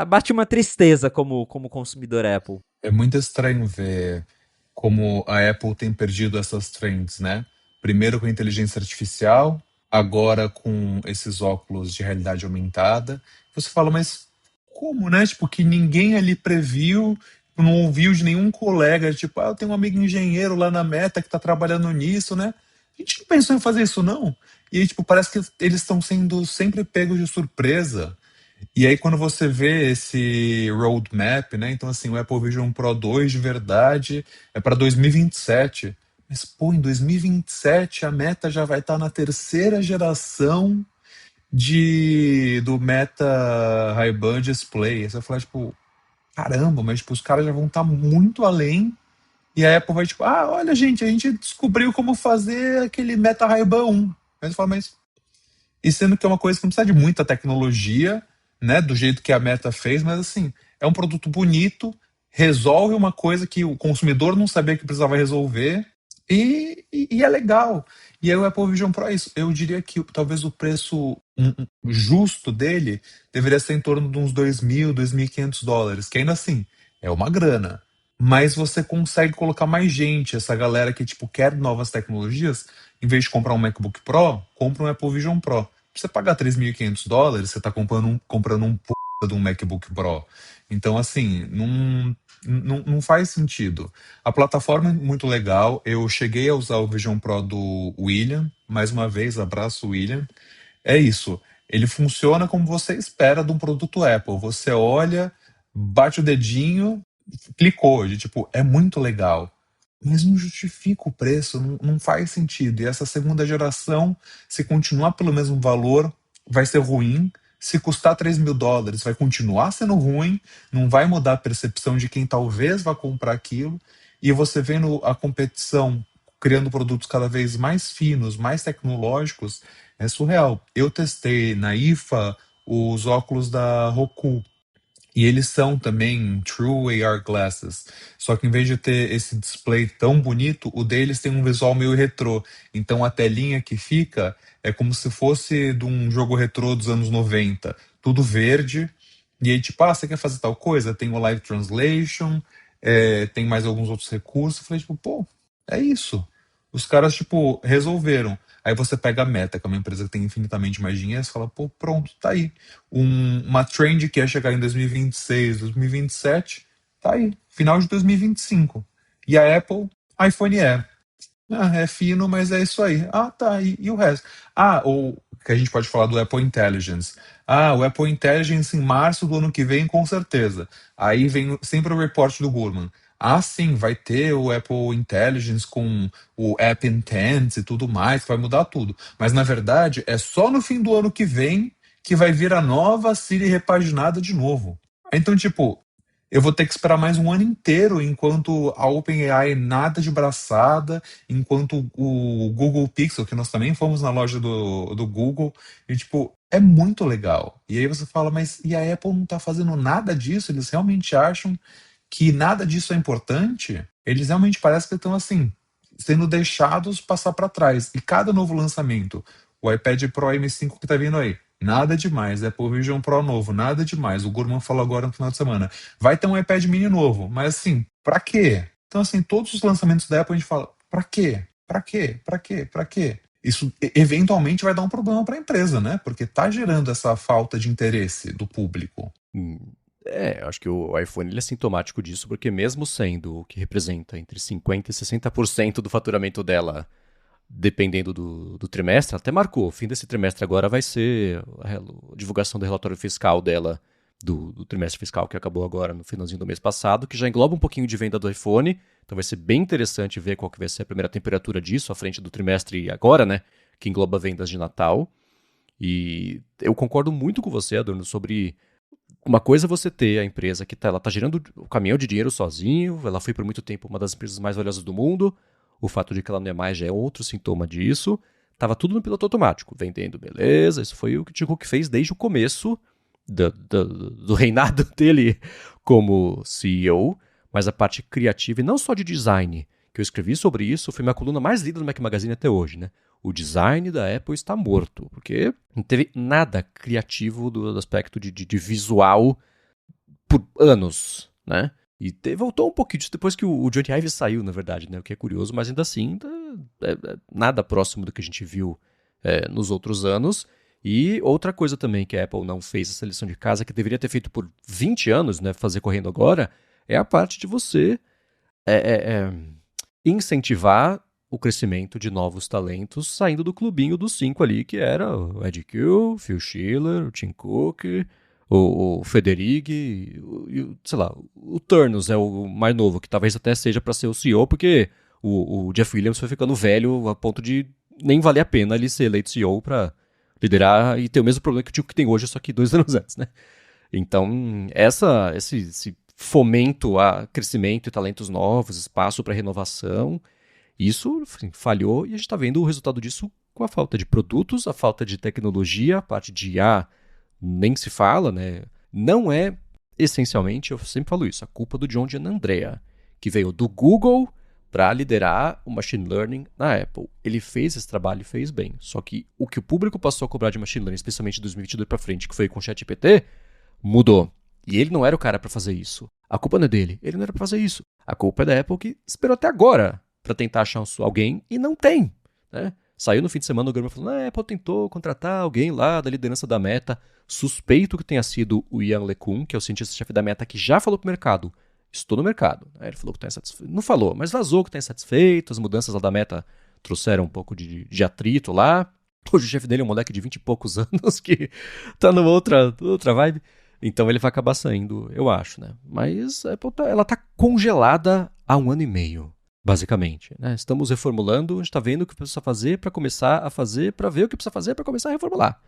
bate uma tristeza como consumidor Apple. É muito estranho ver como a Apple tem perdido essas trends, né? Primeiro com a inteligência artificial, agora com esses óculos de realidade aumentada. Você fala, mas como, né? Tipo, que ninguém ali previu, não ouviu de nenhum colega, tipo, eu tenho um amigo engenheiro lá na Meta que tá trabalhando nisso, né? A gente não pensou em fazer isso, não. E aí, tipo, parece que eles estão sendo sempre pegos de surpresa. E aí, quando você vê esse roadmap, né? Então, assim, o Apple Vision Pro 2 de verdade é para 2027. Mas, pô, em 2027 a Meta já vai estar na terceira geração do Meta Ray-Ban Display. Aí você vai falar, tipo, caramba, mas tipo, os caras já vão estar muito além. E a Apple vai, tipo, olha, gente, a gente descobriu como fazer aquele Meta Ray-Ban 1. Aí você fala, mas e sendo que é uma coisa que não precisa de muita tecnologia, né? Do jeito que a Meta fez, mas assim, é um produto bonito, resolve uma coisa que o consumidor não sabia que precisava resolver e é legal. E aí o Apple Vision Pro é isso. Eu diria que talvez o preço justo dele deveria ser em torno de uns $2.000, $2.500, que ainda assim é uma grana. Mas você consegue colocar mais gente, essa galera que tipo quer novas tecnologias, em vez de comprar um MacBook Pro, compra um Apple Vision Pro. Pra você pagar $3.500, você está comprando um p de um MacBook Pro. Então, assim, não faz sentido. A plataforma é muito legal. Eu cheguei a usar o Vision Pro do William. Mais uma vez, abraço, William. É isso. Ele funciona como você espera de um produto Apple. Você olha, bate o dedinho, clicou. De, tipo, é muito legal. Mas não justifica o preço, não faz sentido. E essa segunda geração, se continuar pelo mesmo valor, vai ser ruim. Se custar $3.000, vai continuar sendo ruim, não vai mudar a percepção de quem talvez vá comprar aquilo. E você vendo a competição criando produtos cada vez mais finos, mais tecnológicos, é surreal. Eu testei na IFA os óculos da Roku. E eles são também True AR Glasses. Só que em vez de ter esse display tão bonito, o deles tem um visual meio retrô. Então a telinha que fica é como se fosse de um jogo retrô dos anos 90. Tudo verde. E aí, tipo, você quer fazer tal coisa? Tem o Live Translation, tem mais alguns outros recursos. Eu falei, tipo, pô, é isso. Os caras, tipo, resolveram. Aí você pega a Meta, que é uma empresa que tem infinitamente mais dinheiro, você fala, pô, pronto, tá aí. Uma trend que ia chegar em 2026, 2027, tá aí. Final de 2025. E a Apple, iPhone Air. É fino, mas é isso aí. Tá. E o resto? Ou que a gente pode falar do Apple Intelligence. O Apple Intelligence em março do ano que vem, com certeza. Aí vem sempre o report do Gurman. Sim, vai ter o Apple Intelligence com o App Intent e tudo mais, que vai mudar tudo. Mas na verdade, é só no fim do ano que vem que vai vir a nova Siri repaginada de novo. Então, tipo, eu vou ter que esperar mais um ano inteiro enquanto a OpenAI nada de braçada, enquanto o Google Pixel, que nós também fomos na loja do Google, e tipo, é muito legal. E aí você fala, mas e a Apple não tá fazendo nada disso? Eles realmente acham que nada disso é importante? Eles realmente parecem que estão assim, sendo deixados passar para trás. E cada novo lançamento, o iPad Pro M5 que tá vindo aí, Nada demais. Apple Vision Pro novo, nada demais. O Gurman falou agora no final de semana. Vai ter um iPad mini novo, mas assim, pra quê? Então, assim, todos os lançamentos da Apple a gente fala, pra quê? Pra quê? Pra quê? Pra quê? Isso eventualmente vai dar um problema para a empresa, né? Porque tá gerando essa falta de interesse do público. Eu acho que o iPhone ele é sintomático disso, porque mesmo sendo o que representa entre 50% e 60% do faturamento dela, dependendo do trimestre, ela até marcou. O fim desse trimestre agora vai ser a divulgação do relatório fiscal dela, do trimestre fiscal que acabou agora no finalzinho do mês passado, que já engloba um pouquinho de venda do iPhone. Então vai ser bem interessante ver qual que vai ser a primeira temperatura disso, à frente do trimestre agora, né? Que engloba vendas de Natal. E eu concordo muito com você, Adorno, sobre uma coisa é você ter a empresa que ela tá gerando o caminhão de dinheiro sozinho, ela foi por muito tempo uma das empresas mais valiosas do mundo, o fato de que ela não é mais já é outro sintoma disso. Tava tudo no piloto automático, vendendo, beleza, isso foi o que o Tim Cook fez desde o começo do reinado dele como CEO, mas a parte criativa, e não só de design, que eu escrevi sobre isso, foi minha coluna mais lida no Mac Magazine até hoje, né? O design da Apple está morto, porque não teve nada criativo do aspecto de visual por anos, né? E voltou um pouquinho disso depois que o Johnny Ive saiu, na verdade, né? O que é curioso, mas ainda assim, nada próximo do que a gente viu nos outros anos. E outra coisa também que a Apple não fez essa lição de casa, que deveria ter feito por 20 anos, né? Fazer correndo agora, é a parte de você incentivar o crescimento de novos talentos saindo do clubinho dos 5 ali, que era o Ed Kill, o Phil Schiller, o Tim Cook, o Federighi, sei lá, o Turnus é o mais novo, que talvez até seja para ser o CEO, porque o Jeff Williams foi ficando velho a ponto de nem valer a pena ele ser eleito CEO para liderar e ter o mesmo problema que o Tim Cook tem hoje, só que 2 anos antes, né? Então, esse fomento a crescimento e talentos novos, espaço para renovação, isso falhou e a gente está vendo o resultado disso com a falta de produtos, a falta de tecnologia, a parte de IA nem se fala, né? Não é, essencialmente, eu sempre falo isso, a culpa do John Giannandrea, que veio do Google para liderar o machine learning na Apple. Ele fez esse trabalho e fez bem. Só que o público passou a cobrar de machine learning, especialmente de 2022 para frente, que foi com o ChatGPT, mudou. E ele não era o cara para fazer isso. A culpa não é dele. Ele não era para fazer isso. A culpa é da Apple que esperou até agora para tentar achar alguém e não tem, né? Saiu no fim de semana o Gurman falando, a Apple tentou contratar alguém lá da liderança da Meta. Suspeito que tenha sido o Ian LeCun, que é o cientista-chefe da Meta, que já falou pro mercado. Estou no mercado. Ele falou que está insatisfeito. Não falou, mas vazou que está insatisfeito. As mudanças lá da Meta trouxeram um pouco de atrito lá. Hoje o chefe dele é um moleque de 20 e poucos anos que tá numa outra vibe. Então ele vai acabar saindo, eu acho, né? Mas a Apple ela tá congelada há 1 ano e meio, basicamente, né? Estamos reformulando, a gente tá vendo o que precisa fazer para começar a fazer, para ver o que precisa fazer para começar a reformular.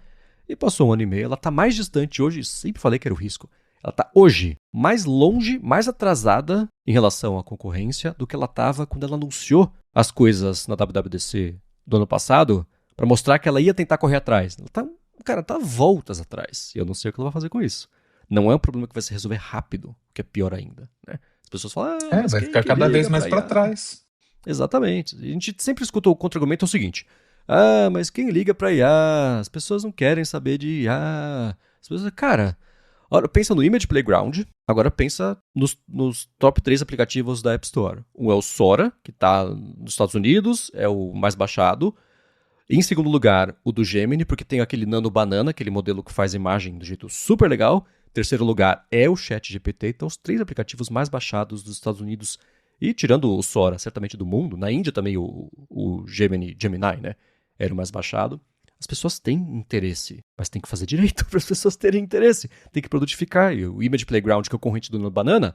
E passou 1 ano e meio, ela tá mais distante hoje, sempre falei que era o risco. Ela tá hoje mais longe, mais atrasada em relação à concorrência do que ela tava quando ela anunciou as coisas na WWDC do ano passado para mostrar que ela ia tentar correr atrás. Ela tá voltas atrás. E eu não sei o que ela vai fazer com isso. Não é um problema que vai se resolver rápido, o que é pior ainda, né? As pessoas falam, mas vai ficar cada vez mais para trás. Exatamente. A gente sempre escuta o contra-argumento é o seguinte, mas quem liga para IA? As pessoas não querem saber de IA. As pessoas, cara, pensa no Image Playground, agora pensa nos top 3 aplicativos da App Store. Um é o Sora, que está nos Estados Unidos, é o mais baixado. Em segundo lugar, o do Gemini, porque tem aquele Nano Banana, aquele modelo que faz imagem do jeito super legal. Terceiro lugar é o ChatGPT. Então, os 3 aplicativos mais baixados dos Estados Unidos e tirando o Sora, certamente do mundo. Na Índia também o Gemini, né? Era o mais baixado. As pessoas têm interesse, mas tem que fazer direito para as pessoas terem interesse. Tem que produtificar. E o Image Playground, que é o concorrente do Nano Banana,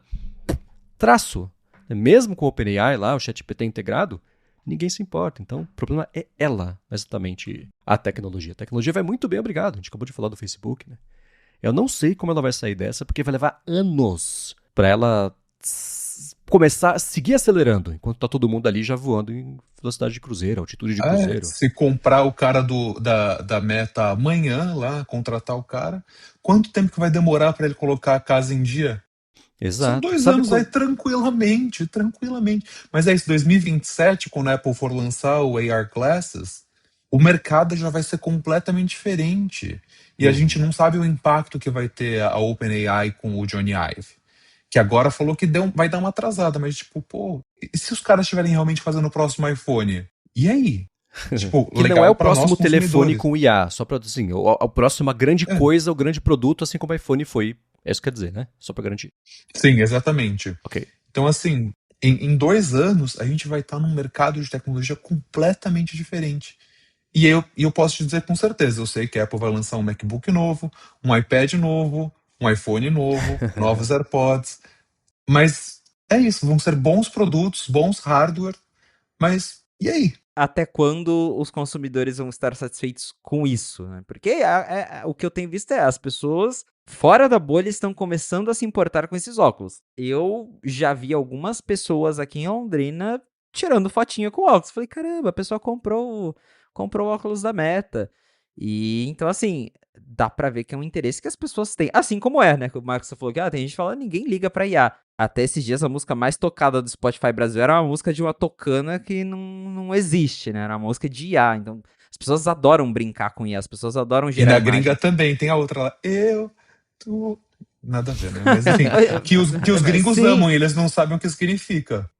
traço. Mesmo com o OpenAI lá, o ChatGPT integrado, ninguém se importa. Então, o problema é ela, exatamente a tecnologia. A tecnologia vai muito bem, obrigado. A gente acabou de falar do Facebook, né? Eu não sei como ela vai sair dessa, porque vai levar anos para ela começar a seguir acelerando, enquanto tá todo mundo ali já voando em velocidade de cruzeiro, altitude de cruzeiro. Se comprar o cara da Meta amanhã lá, contratar o cara, quanto tempo que vai demorar para ele colocar a casa em dia? Exato. São 2 anos aí tranquilamente. Mas é isso, 2027, quando a Apple for lançar o AR Glasses, o mercado já vai ser completamente diferente. E a gente não sabe o impacto que vai ter a OpenAI com o Johnny Ive. Que agora falou que vai dar uma atrasada, mas tipo, pô, e se os caras estiverem realmente fazendo o próximo iPhone? E aí? Tipo, Que não é legal o para nós próximo telefone consumidores. com IA, só pra assim, o próximo, a grande É. coisa, o grande produto, assim como o iPhone foi. É isso que quer dizer, né? Só pra garantir. Sim, exatamente. Ok. Então, assim, em 2 anos, a gente vai estar num mercado de tecnologia completamente diferente. E eu posso te dizer com certeza, eu sei que a Apple vai lançar um MacBook novo, um iPad novo, um iPhone novo, novos AirPods. Mas é isso, vão ser bons produtos, bons hardware, mas e aí? Até quando os consumidores vão estar satisfeitos com isso, né? Porque o que eu tenho visto é as pessoas fora da bolha estão começando a se importar com esses óculos. Eu já vi algumas pessoas aqui em Londrina tirando fotinha com óculos. Falei, caramba, a pessoa comprou o óculos da Meta. E então, assim, dá pra ver que é um interesse que as pessoas têm. Assim como né? Que o Marcos falou que tem gente que fala, ninguém liga pra IA. Até esses dias a música mais tocada do Spotify Brasil era uma música de uma tocana que não existe, né? Era uma música de IA. Então, as pessoas adoram brincar com IA, as pessoas adoram E gerar na imagem. gringa também, tem a outra lá, tu... Nada a ver, né? Mas enfim, que os gringos Sim. amam e eles não sabem o que significa.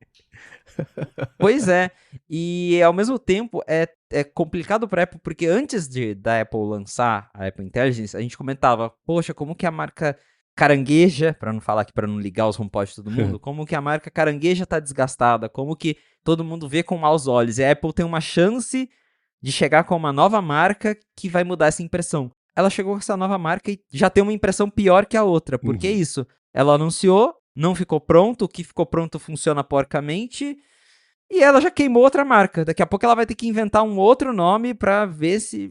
Pois é. E ao mesmo tempo é complicado para a Apple, porque antes da Apple lançar a Apple Intelligence, a gente comentava, poxa, como que a marca carangueja, para não falar aqui, para não ligar os HomePod de todo mundo, como que a marca carangueja tá desgastada, como que todo mundo vê com maus olhos. E a Apple tem uma chance de chegar com uma nova marca que vai mudar essa impressão. Ela chegou com essa nova marca e já tem uma impressão pior que a outra. Por que isso? Ela anunciou, não ficou pronto, o que ficou pronto funciona porcamente, e ela já queimou outra marca. Daqui a pouco ela vai ter que inventar um outro nome pra ver se...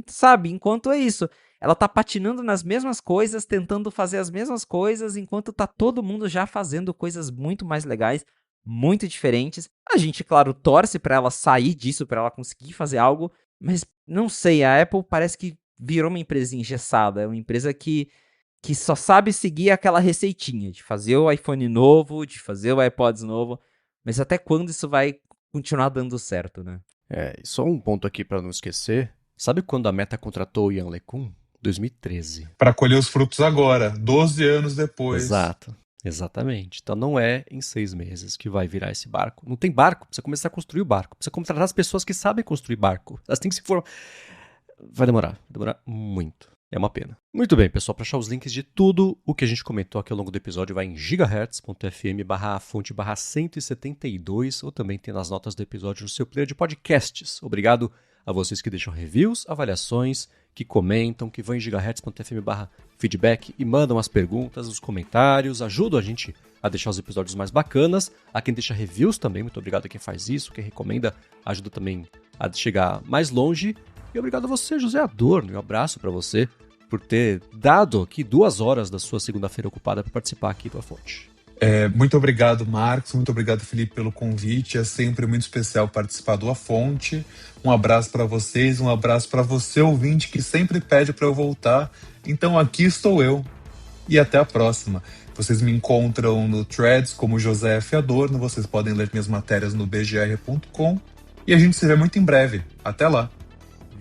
Sabe, enquanto é isso. Ela tá patinando nas mesmas coisas, tentando fazer as mesmas coisas, enquanto tá todo mundo já fazendo coisas muito mais legais, muito diferentes. A gente, claro, torce pra ela sair disso, pra ela conseguir fazer algo, mas não sei, a Apple parece que virou uma empresa engessada, é uma empresa que só sabe seguir aquela receitinha de fazer o iPhone novo, de fazer o iPods novo, mas até quando isso vai continuar dando certo, né? E só um ponto aqui pra não esquecer. Sabe quando a Meta contratou o Ian LeCun? 2013. Para colher os frutos agora, 12 anos depois. Exato. Exatamente. Então não é em 6 meses que vai virar esse barco. Não tem barco, precisa começar a construir o barco. Precisa contratar as pessoas que sabem construir barco. Elas têm que se formar. Vai demorar muito. É uma pena. Muito bem, pessoal, para achar os links de tudo o que a gente comentou aqui ao longo do episódio, vai em gigahertz.fm/fonte/172, ou também tem nas notas do episódio no seu player de podcasts. Obrigado a vocês que deixam reviews, avaliações, que comentam, que vão em gigahertz.fm/feedback e mandam as perguntas, os comentários, ajudam a gente a deixar os episódios mais bacanas. A quem deixa reviews também, muito obrigado a quem faz isso, quem recomenda, ajuda também a chegar mais longe. E obrigado a você, José Adorno, um abraço para você por ter dado aqui 2 horas da sua segunda-feira ocupada para participar aqui do A Fonte. Muito obrigado, Marcos. Muito obrigado, Felipe, pelo convite. É sempre muito especial participar do A Fonte. Um abraço para vocês, um abraço para você, ouvinte, que sempre pede para eu voltar. Então aqui estou eu. E até a próxima. Vocês me encontram no Threads como José F. Adorno. Vocês podem ler minhas matérias no bgr.com. E a gente se vê muito em breve. Até lá.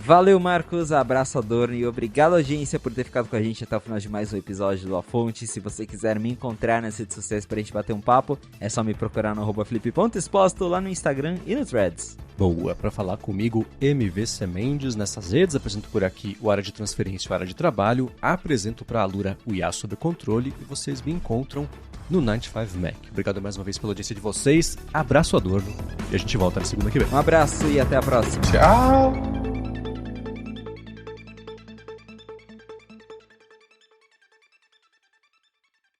Valeu, Marcos, abraço, Adorno, e obrigado, audiência, por ter ficado com a gente até o final de mais um episódio do A Fonte. Se você quiser me encontrar nas redes sociais pra gente bater um papo, é só me procurar no @felipe.exposto lá no Instagram e no Threads. Boa, para falar comigo, MVC Mendes, nessas redes, apresento por aqui o Área de Transferência e o Área de Trabalho, apresento para a Alura o IA Sob Controle e vocês me encontram no 95Mac. Obrigado mais uma vez pela audiência de vocês, abraço, Adorno, e a gente volta na segunda que vem. Um abraço e até a próxima. Tchau!